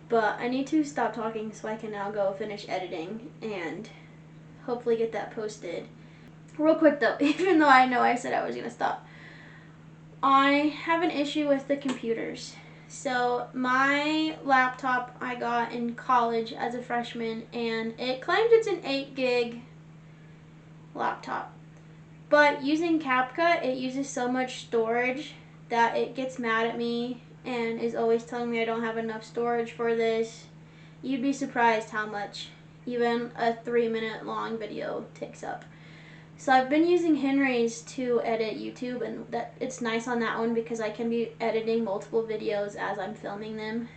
But I need to stop talking so I can now go finish editing and hopefully get that posted. Real quick though, even though I know I said I was going to stop, I have an issue with the computers. So my laptop I got in college as a freshman, and it claims it's an 8 gig laptop. But using CapCut, it uses so much storage that it gets mad at me and is always telling me I don't have enough storage for this. You'd be surprised how much even a 3-minute long video takes up. So I've been using Henry's to edit YouTube, and that it's nice on that one because I can be editing multiple videos as I'm filming them.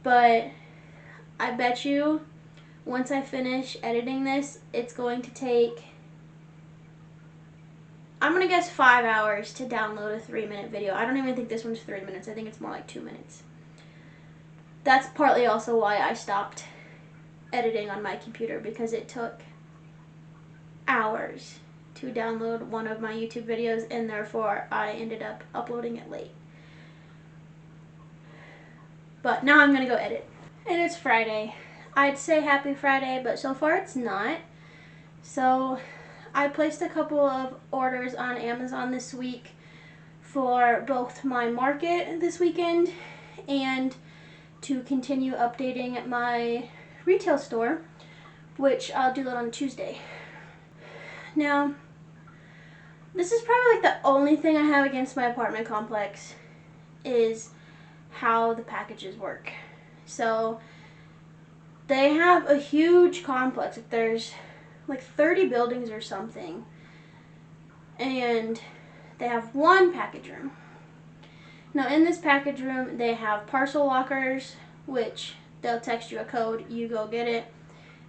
But I bet you once I finish editing this, it's going to take, I'm going to guess 5 hours to download a 3-minute video. I don't even think this one's 3 minutes. I think it's more like 2 minutes. That's partly also why I stopped editing on my computer, because it took hours to download one of my YouTube videos, and therefore I ended up uploading it late. But now I'm gonna go edit. And it's Friday. I'd say happy Friday, but so far it's not. So I placed a couple of orders on Amazon this week for both my market this weekend and to continue updating my retail store, which I'll do that on Tuesday. Now, this is probably like the only thing I have against my apartment complex is how the packages work. So they have a huge complex. There's like 30 buildings or something, and they have one package room. Now in this package room they have parcel lockers, which they'll text you a code, you go get it,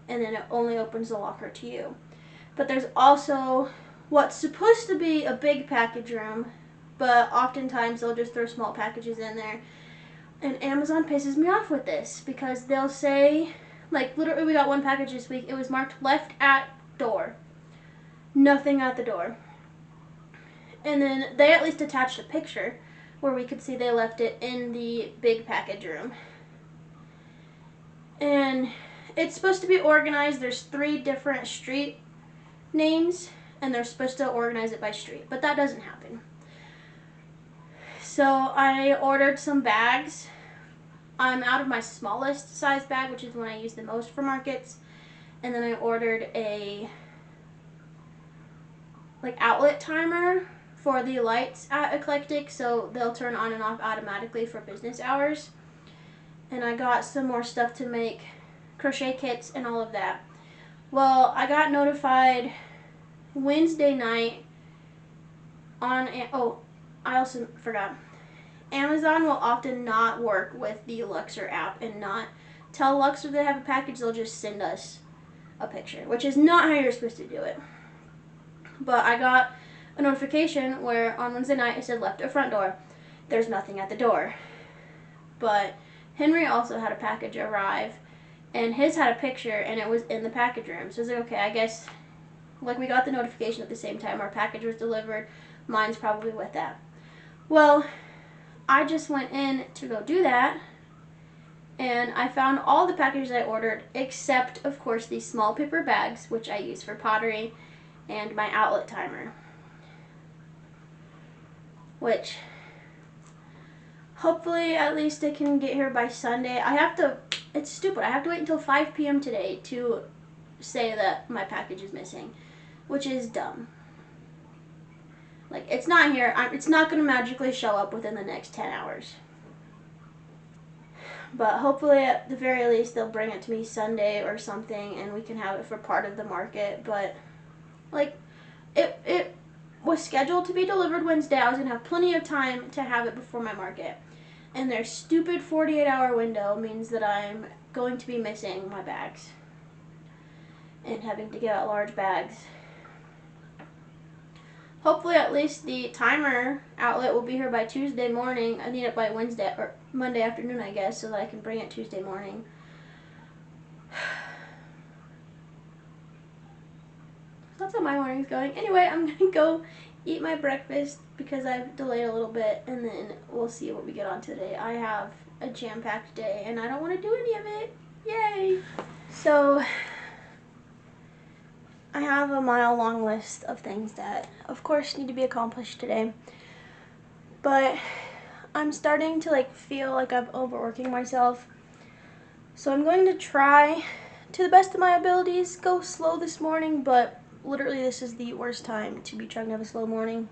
and then it only opens the locker to you. But there's also what's supposed to be a big package room, but oftentimes they'll just throw small packages in there. And Amazon pisses me off with this because they'll say, like literally we got one package this week, it was marked left at door. Nothing at the door. And then they at least attached a picture where we could see they left it in the big package room. And it's supposed to be organized. There's 3 different street names, and they're supposed to organize it by street, but that doesn't happen. So I ordered some bags. I'm out of my smallest size bag, which is the one I use the most for markets. And then I ordered a outlet timer for the lights at Eclectic, so they'll turn on and off automatically for business hours. And I got some more stuff to make crochet kits and all of that. Well, I got notified Wednesday night on, oh, I also forgot. Amazon will often not work with the Luxor app and not tell Luxor they have a package. They'll just send us a picture, which is not how you're supposed to do it. But I got a notification where on Wednesday night it said left at front door. There's nothing at the door. But Henry also had a package arrive, and his had a picture and it was in the package room. So I was like, okay, I guess like we got the notification at the same time our package was delivered. Mine's probably with that. Well, I just went in to go do that, and I found all the packages I ordered except, of course, these small paper bags, which I use for pottery, and my outlet timer, which hopefully at least it can get here by Sunday. It's stupid, I have to wait until 5 p.m. today to say that my package is missing, which is dumb. Like, it's not here. It's not going to magically show up within the next 10 hours. But hopefully, at the very least, they'll bring it to me Sunday or something, and we can have it for part of the market. But, like, it was scheduled to be delivered Wednesday. I was going to have plenty of time to have it before my market. And their stupid 48-hour window means that I'm going to be missing my bags and having to get out large bags. Hopefully at least the timer outlet will be here by Tuesday morning. I need it by Wednesday or Monday afternoon, I guess, so that I can bring it Tuesday morning. That's how my morning's going. Anyway, I'm going to go eat my breakfast because I've delayed a little bit, and then we'll see what we get on today. I have a jam-packed day, and I don't want to do any of it. Yay! So I have a mile-long list of things that, of course, need to be accomplished today. But I'm starting to feel like I'm overworking myself. So I'm going to try, to the best of my abilities, go slow this morning, but literally this is the worst time to be trying to have a slow morning.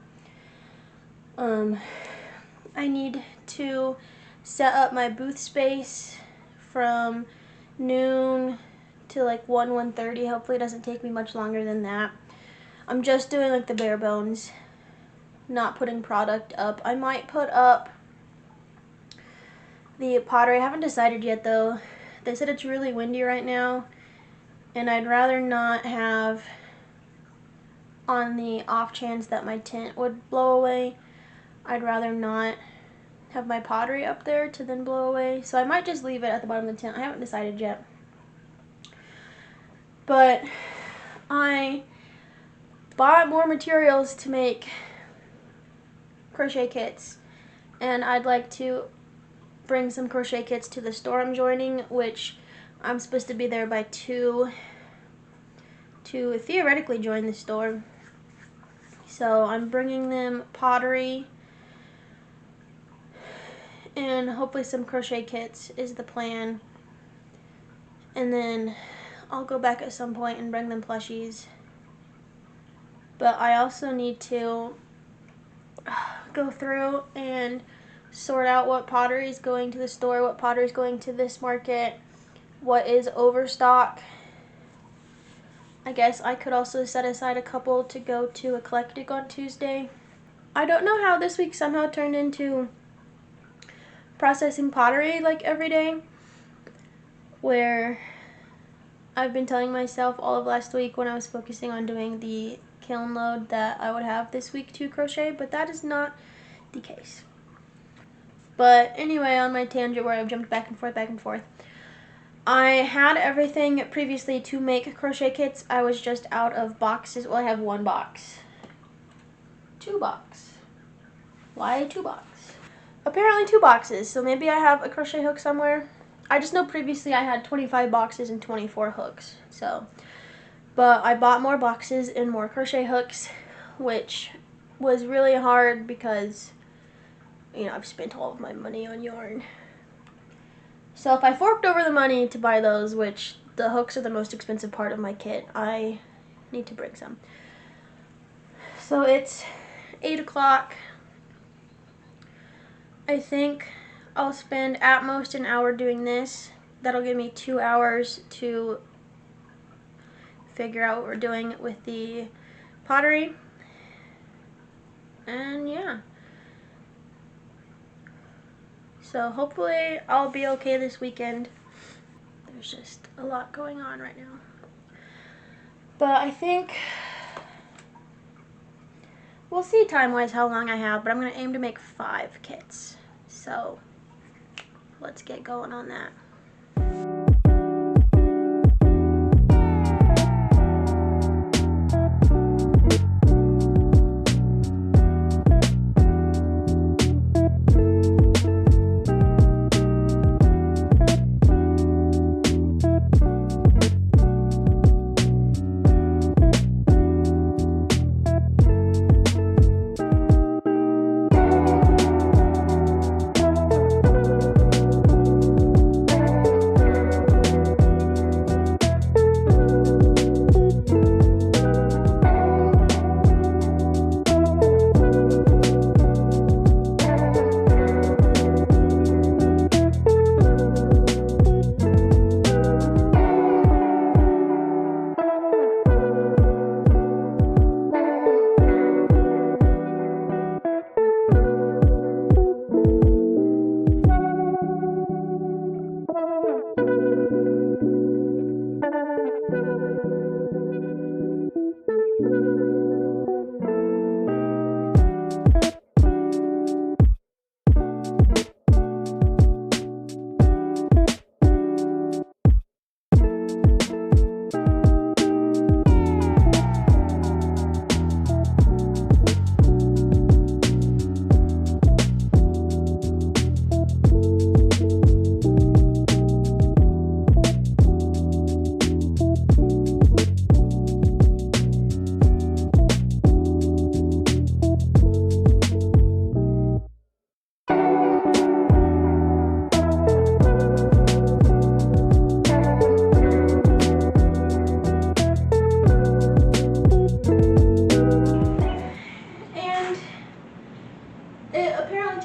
I need to set up my booth space from noon to 1:30. Hopefully it doesn't take me much longer than that. I'm just doing the bare bones, not putting product up. I might put up the pottery. I haven't decided yet though. They said it's really windy right now, and I'd rather not have, on the off chance that my tent would blow away, I'd rather not have my pottery up there to then blow away. So I might just leave it at the bottom of the tent. I haven't decided yet. But I bought more materials to make crochet kits, and I'd like to bring some crochet kits to the store I'm joining, which I'm supposed to be there by 2 to theoretically join the store. So I'm bringing them pottery, and hopefully some crochet kits is the plan. And then I'll go back at some point and bring them plushies. But I also need to go through and sort out what pottery is going to the store, what pottery is going to this market, what is overstock. I guess I could also set aside a couple to go to Eclectic on Tuesday. I don't know how this week somehow turned into processing pottery like every day, where I've been telling myself all of last week when I was focusing on doing the kiln load that I would have this week to crochet, but that is not the case. But anyway, on my tangent where I've jumped back and forth, I had everything previously to make crochet kits. I was just out of boxes. Well, I have one box. 2 box. Why 2 box? Apparently 2 boxes, so maybe I have a crochet hook somewhere. I just know previously I had 25 boxes and 24 hooks, so. But I bought more boxes and more crochet hooks, which was really hard because, you know, I've spent all of my money on yarn. So if I forked over the money to buy those, which the hooks are the most expensive part of my kit, I need to bring some. So it's 8 o'clock. I think I'll spend at most an hour doing this. That'll give me 2 hours to figure out what we're doing with the pottery. And yeah. So hopefully I'll be okay this weekend. There's just a lot going on right now. But I think we'll see time-wise how long I have, but I'm going to aim to make 5 kits. So let's get going on that.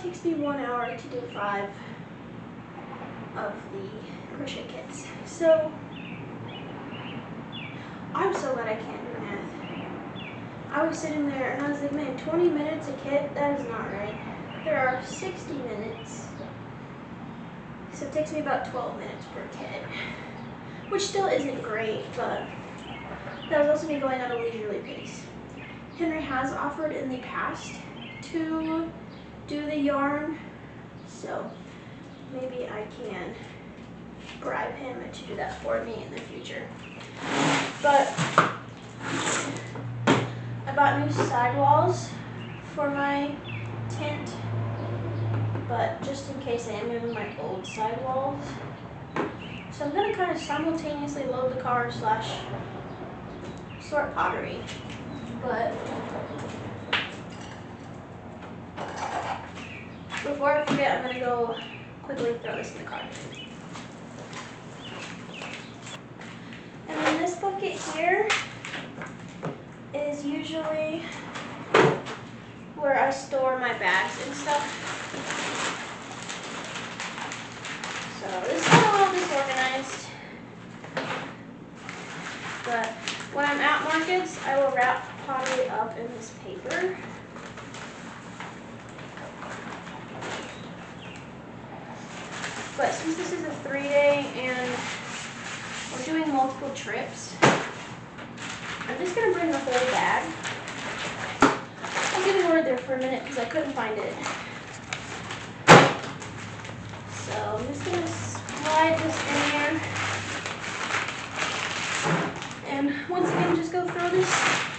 Takes me 1 hour to do 5 of the crochet kits. So I'm so glad I can't do math. I was sitting there and I was like, man, 20 minutes a kit? That is not right. There are 60 minutes. So it takes me about 12 minutes per kit, which still isn't great, but that was also me going at a leisurely pace. Henry has offered in the past to do the yarn, so maybe I can bribe him to do that for me in the future. But I bought new sidewalls for my tent, but just in case I am moving my old sidewalls. So I'm gonna kind of simultaneously load the car / sort pottery, but Before I forget, I'm going to go quickly throw this in the car. And then this bucket here is usually where I store my bags and stuff. So this is a little disorganized, but when I'm at markets, I will wrap pottery up in this paper. But since this is a 3-day and we're doing multiple trips, I'm just going to bring the whole bag. I'll give a word there for a minute because I couldn't find it. So I'm just going to slide this in here. And once again, just go throw this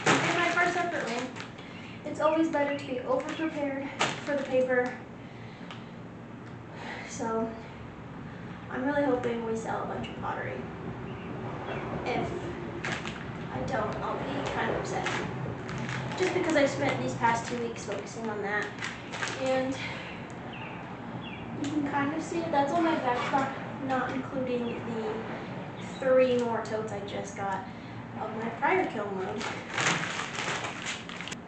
in my car separately. It's always better to be over-prepared for the paper. So I'm really hoping we sell a bunch of pottery. If I don't, I'll be kind of upset. Just because I spent these past 2 weeks focusing on that. And you can kind of see it. That's on my backpack, not including the 3 more totes I just got of my prior kiln load.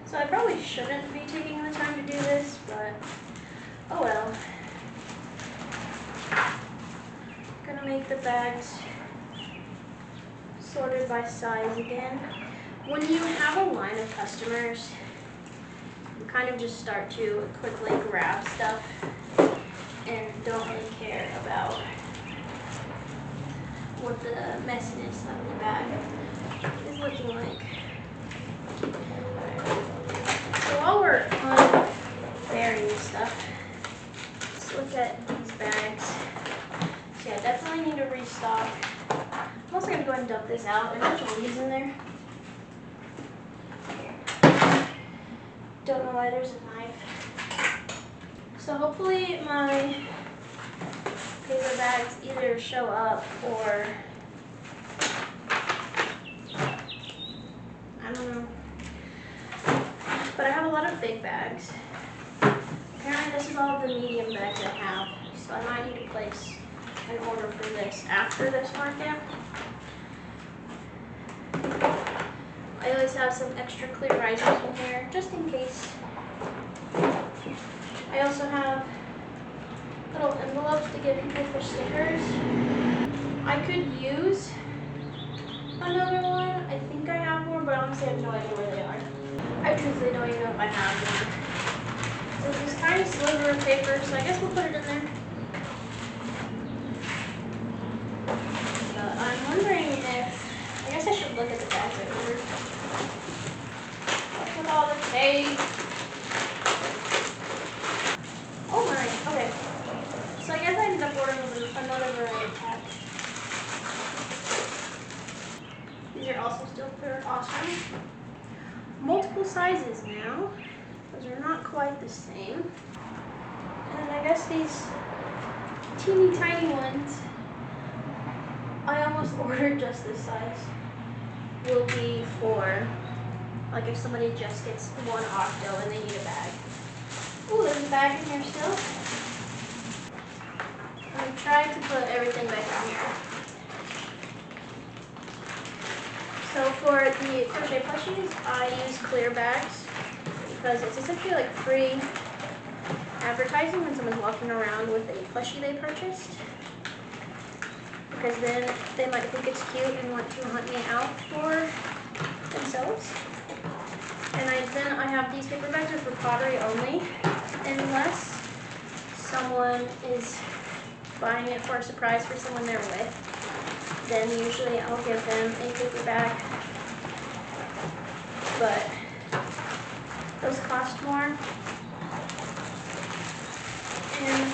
So I probably shouldn't be taking the time to do this, but oh well. Gonna make the bags sorted by size again. When you have a line of customers, you kind of just start to quickly grab stuff and don't really care about what the messiness of the bag is looking like. So while we're on burying stuff, let's look at these bags. So yeah, definitely need to restock. I'm also going to go ahead and dump this out. There's a bunch of leaves in there. Don't know why there's a knife. So hopefully my paper bags either show up or I don't know. But I have a lot of big bags. Apparently this is all of the medium bags I have. So I might need to place an order for this after this market. I always have some extra clear risers in here, just in case. I also have little envelopes to give people for stickers. I could use another one. I think I have more, but honestly I have no idea where they are. I truthfully don't even know if I have one. So it's this tiny sliver of paper, so I guess we'll put it in there. But I'm wondering if, I guess I should look at the bags I ordered. What's with all the tape? Oh my, okay. So I guess I ended up ordering another variety of tabs. These are also still clear, awesome. Multiple sizes now. Those are not quite the same. And I guess these teeny tiny ones, I almost ordered just this size, will be for, like if somebody just gets one octo and they need a bag. Ooh, there's a bag in here still. I'm trying to put everything back in here. So for the Crochet Plushies, I use clear bags because it's essentially like free advertising when someone's walking around with a plushie they purchased. Because then they might think it's cute and want to hunt me out for themselves. And then I have these paper bags are for pottery only, unless someone is buying it for a surprise for someone they're with. Then usually I'll give them a paper bag, but those cost more. And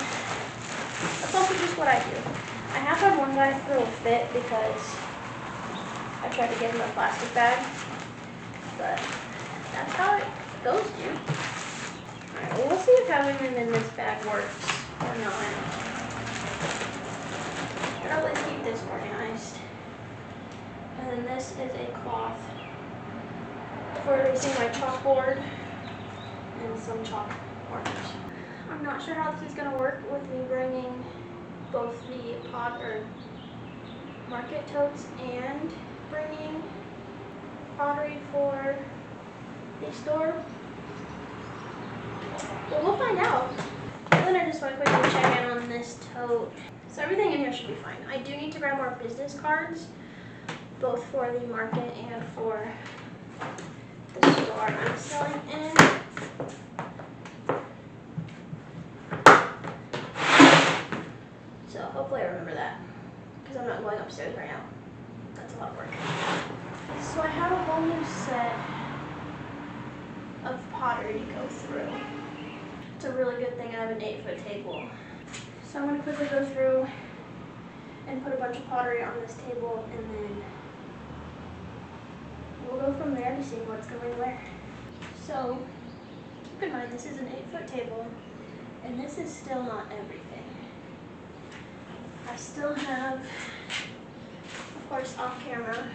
that's also just what I do. I have had one guy throw a fit because I tried to give him a plastic bag, but that's how it goes, dude. Alright, well, we'll see if having them in this bag works or not. But I'll at least keep this organized. And then this is a cloth for erasing my chalkboard and some chalk markers. I'm not sure how this is going to work with me bringing both the market totes and bringing pottery for the store. But we'll find out. And then I just want to quickly check in on this tote. So everything in here should be fine. I do need to grab more business cards, both for the market and for the store I'm selling in. So hopefully I remember that, because I'm not going upstairs right now. That's a lot of work. So I have a whole new set of pottery to go through. It's a really good thing I have an 8-foot table. So I'm going to quickly go through and put a bunch of pottery on this table, and then we'll go from there to see what's going where. So keep in mind this is an 8-foot table, and this is still not everything. I still have, of course, off camera,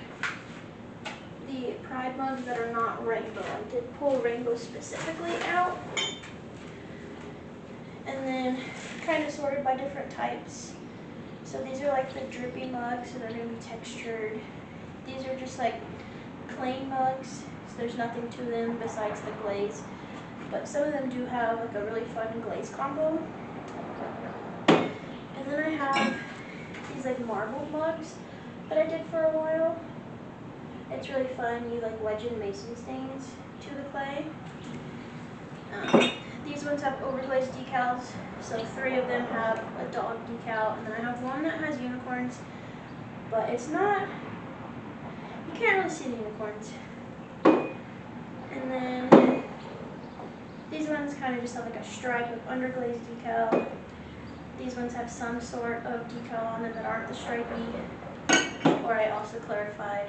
the Pride mugs that are not rainbow. I did pull rainbow specifically out, and then kind of sorted by different types. So these are like the drippy mugs, so they're going to be textured. These are just like plain mugs, so there's nothing to them besides the glaze. But some of them do have like a really fun glaze combo. And then I have these like marble mugs that I did for a while. It's really fun. You like wedge in mason stains to the clay. These ones have overglazed decals, so 3 of them have a dog decal, and then I have one that has unicorns, but it's not, you can't really see the unicorns. And then these ones kind of just have like a stripe of underglazed decal. These ones have some sort of decal on them that aren't the stripey, or I also classified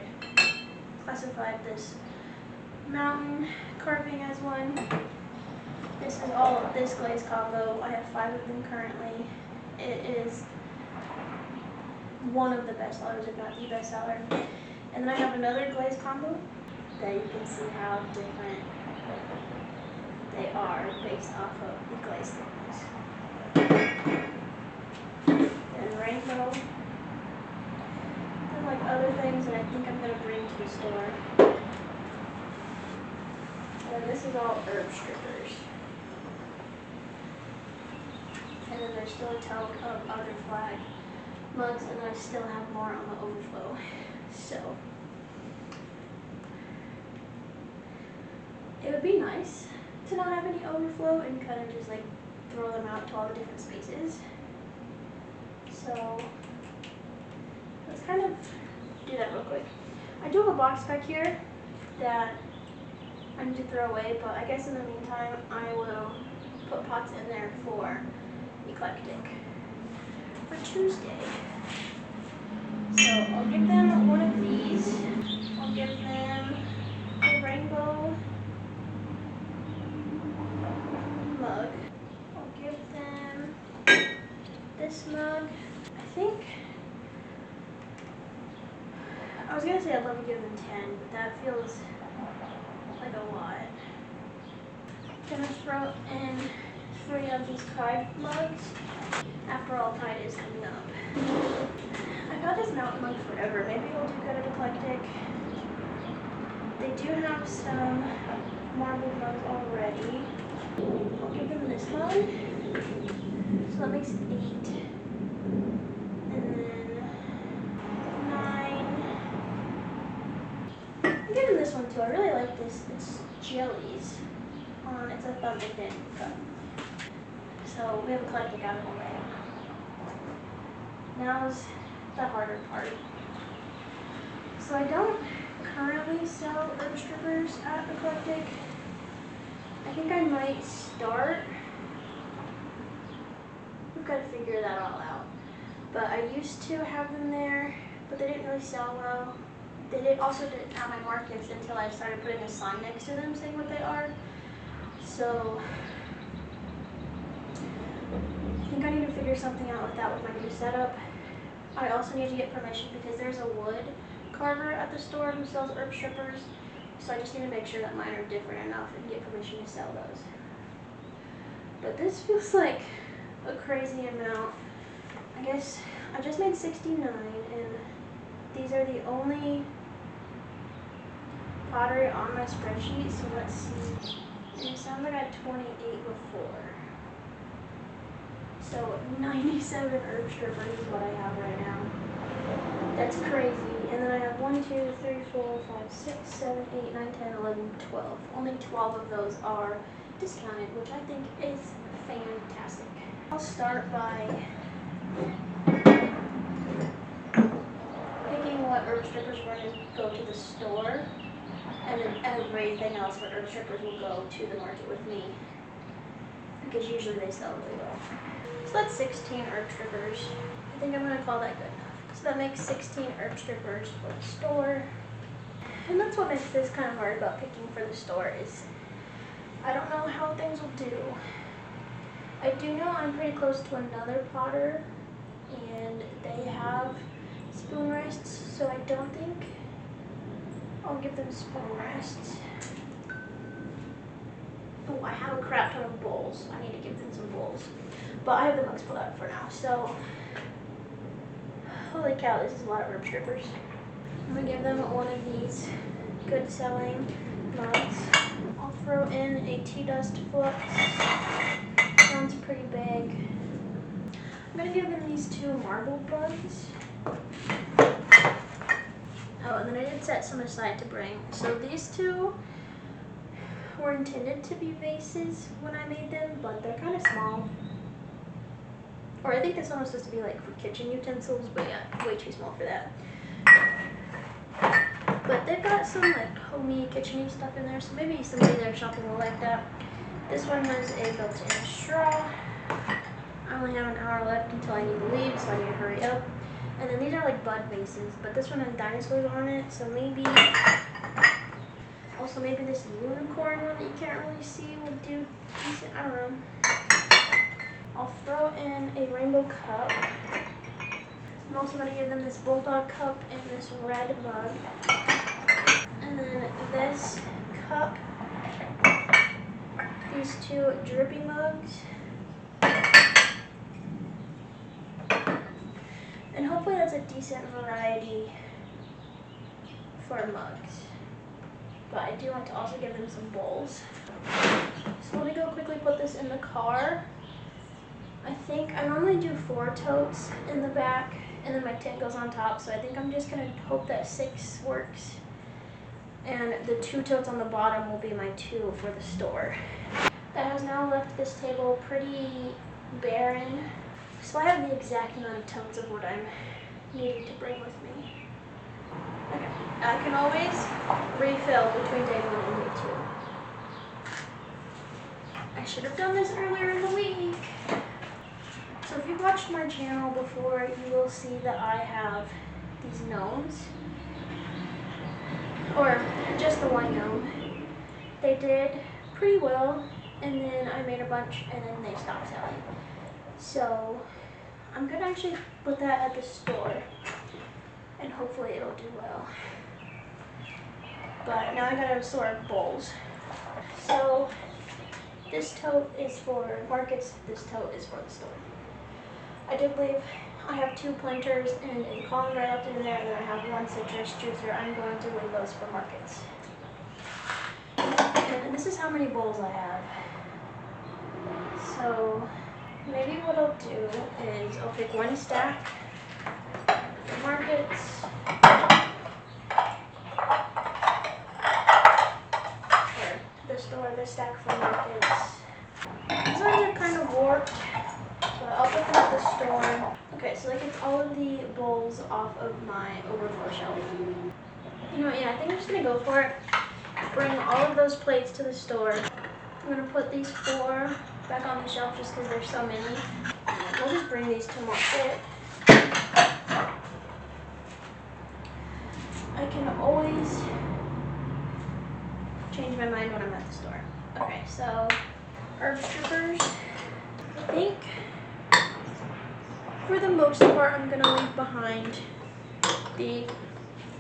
this mountain carving as one. This is all of this glaze combo. I have 5 of them currently. It is one of the best sellers, if not the best seller. And then I have another glaze combo that you can see how different they are based off of the glaze thickness. And rainbow. And like other things that I think I'm going to bring to the store. And this is all herb strippers. And then there's still a tote of other flag mugs, and then I still have more on the overflow. So it would be nice to not have any overflow and kind of just like throw them out to all the different spaces. So let's kind of do that real quick. I do have a box back here that I need to throw away, but I guess in the meantime I will put pots in there for eclectic for Tuesday. So I'll give them one of these. I'll give them a rainbow mug. I'll give them this mug. I think I was gonna say I'd love to give them 10, but that feels like a lot. I'm gonna throw in 3 of these Pride mugs. After all, Pride is coming up. I've had this mountain mug forever. Maybe it'll do good at eclectic. They do have some marble mugs already. I'll give them this mug. So that makes 8. And then 9. I'm giving this one too. I really like this. It's jellies. It's a thumb thin cup. So we have eclectic out of the way. Now's the harder part. So I don't currently sell herb strippers at Eclectic. I think I might start. We've got to figure that all out. But I used to have them there, but they didn't really sell well. They also didn't have my markings until I started putting a sign next to them saying what they are. So I think I need to figure something out with that with my new setup. I also need to get permission because there's a wood carver at the store who sells herb strippers. So I just need to make sure that mine are different enough and get permission to sell those. But this feels like a crazy amount. I guess I just made 69, and these are the only pottery on my spreadsheet, so let's see. And it sounds like I had 28 before. So 97 herb strippers is what I have right now. That's crazy. And then I have 1, 2, 3, 4, 5, 6, 7, 8, 9, 10, 11, 12. Only 12 of those are discounted, which I think is fantastic. I'll start by picking what herb strippers are going to go to the store, and then everything else for herb strippers will go to the market with me, because usually they sell really well. So that's 16 herb strippers. I think I'm going to call that good enough. So that makes 16 herb strippers for the store. And that's what makes this kind of hard about picking for the store is I don't know how things will do. I do know I'm pretty close to another potter, and they have spoon rests, so I don't think I'll give them spoon rests. Oh, I have a crap ton of bowls. I need to give them some bowls. But I have the mugs pulled out for now, so holy cow, this is a lot of herb strippers. I'm gonna give them one of these good selling mugs. I'll throw in a tea dust flux. Sounds pretty big. I'm gonna give them these 2 marble bugs. Oh, and then I did set some aside to bring. So these 2 were intended to be vases when I made them, but they're kind of small. Or I think this one was supposed to be like for kitchen utensils, but yeah, way too small for that. But they've got some like homey kitchen-y stuff in there, so maybe somebody there shopping will like that. This one has a built-in straw. I only have an hour left until I need to leave, so I need to hurry up. And then these are like bud vases, but this one has dinosaurs on it, so maybe, also maybe this unicorn one that you can't really see will do decent, I don't know. I'll throw in a rainbow cup. I'm also going to give them this bulldog cup and this red mug. And then this cup, these 2 drippy mugs. And hopefully that's a decent variety for mugs. But I do want to also give them some bowls. So let me go quickly put this in the car. I think I normally do 4 totes in the back, and then my tin goes on top, so I think I'm just going to hope that 6 works. And the 2 totes on the bottom will be my 2 for the store. That has now left this table pretty barren, so I have the exact amount of totes of what I'm needing to bring with me. Okay, I can always refill between day 1 and day 2. I should have done this earlier in the week. So if you've watched my channel before, you will see that I have these gnomes, or just the one gnome. They did pretty well, and then I made a bunch, and then they stopped selling. So I'm gonna actually put that at the store, and hopefully it'll do well. But now I gotta sort bowls. So this tote is for markets, this tote is for the store. I do believe I have 2 planters and a colander left in there, and then I have 1 citrus juicer. I'm going to leave those for markets. And this is how many bowls I have. So maybe what I'll do is I'll pick 1 stack for markets. Or the store, this stack for markets. These ones are kind of warped, but I'll put them at the store. Okay, so that gets all of the bowls off of my overflow shelf. You know what, yeah, I think I'm just gonna go for it. Bring all of those plates to the store. I'm gonna put these 4 back on the shelf just because there's so many. We'll just bring these to market. I can always change my mind when I'm at the store. Okay, so herb strippers. I think for the most part I'm gonna leave behind the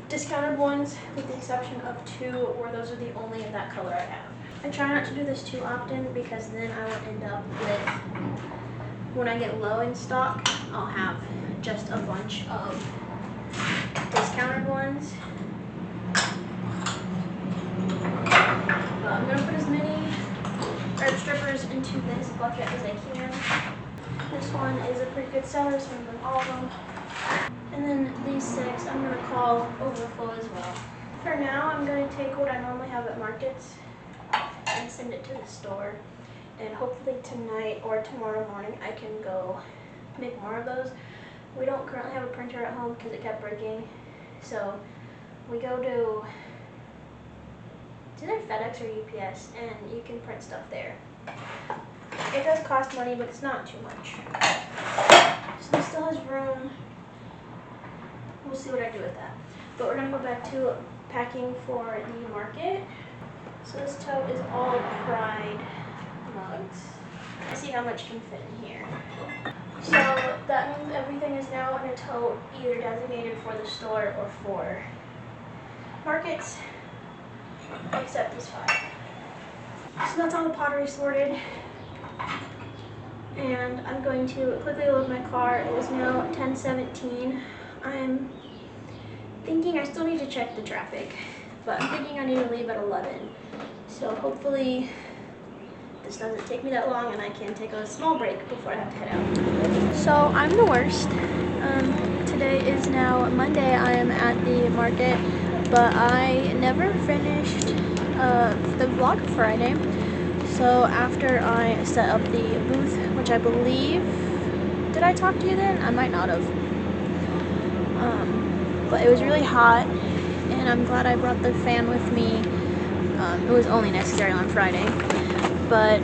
discounted ones, with the exception of 2 where those are the only of that color I have. I try not to do this too often because then I will end up with, when I get low in stock, I'll have just a bunch of discounted ones. But I'm going to put as many herb strippers into this bucket as I can. This one is a pretty good seller, so I'm going to all of them. And then these 6 I'm going to call overflow as well. For now, I'm going to take what I normally have at markets and send it to the store. And hopefully tonight or tomorrow morning I can go make more of those. We don't currently have a printer at home because it kept breaking. So we go to, it's either FedEx or UPS, and you can print stuff there. It does cost money, but it's not too much. So this still has room. We'll see what I do with that. But we're going to go back to packing for the market. So this tote is all Pride mugs. Let's see how much can fit in here. So that means everything is now in a tote, either designated for the store or for markets, except these 5. So that's all the pottery sorted. And I'm going to quickly load my car. It is now 10:17. I'm thinking I still need to check the traffic, but I'm thinking I need to leave at 11. So hopefully this doesn't take me that long and I can take a small break before I have to head out. So I'm the worst. Today is now Monday. I am at the market, but I never finished the vlog Friday. So after I set up the booth, which I believe, did I talk to you then? I might not have. But it was really hot, and I'm glad I brought the fan with me. It was only necessary on Friday. But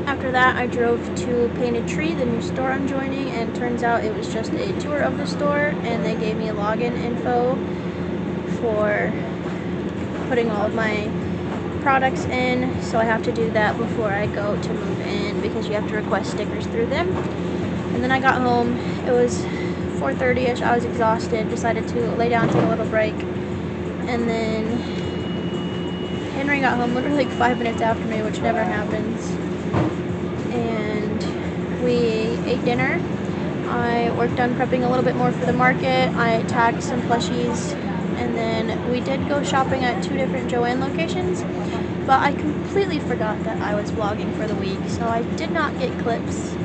after that, I drove to Painted Tree, the new store I'm joining, and turns out it was just a tour of the store, and they gave me a login info for putting all of my products in, so I have to do that before I go to move in because you have to request stickers through them. And then I got home, it was 4:30ish, I was exhausted, decided to lay down, take a little break, and then Henry got home literally like 5 minutes after me, which never happens, and we ate dinner. I worked on prepping a little bit more for the market. I tagged some plushies, and then we did go shopping at 2 different Joann locations, but I completely forgot that I was vlogging for the week, so I did not get clips.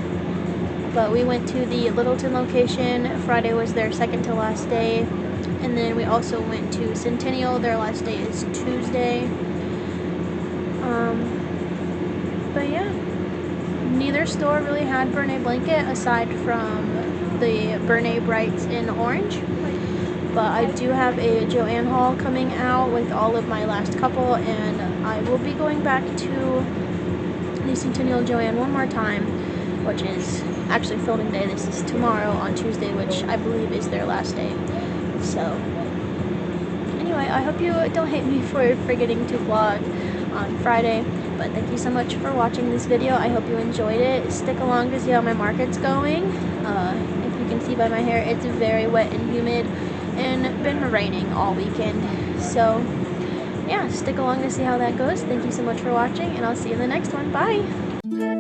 But we went to the Littleton location. Friday was their second to last day, and then we also went to Centennial. Their last day is Tuesday. But yeah, neither store really had Bernay blanket aside from the Bernay Brights in orange. But I do have a Joann haul coming out with all of my last couple, and I will be going back to the Centennial Joann one more time, which is actually filming day. This is tomorrow on Tuesday, which I believe is their last day. So anyway, I hope you don't hate me for forgetting to vlog on Friday, but thank you so much for watching this video. I hope you enjoyed it. Stick along to see how my market's going. If you can see by my hair, it's very wet and humid and been raining all weekend. So yeah, stick along to see how that goes. Thank you so much for watching, and I'll see you in the next one. Bye!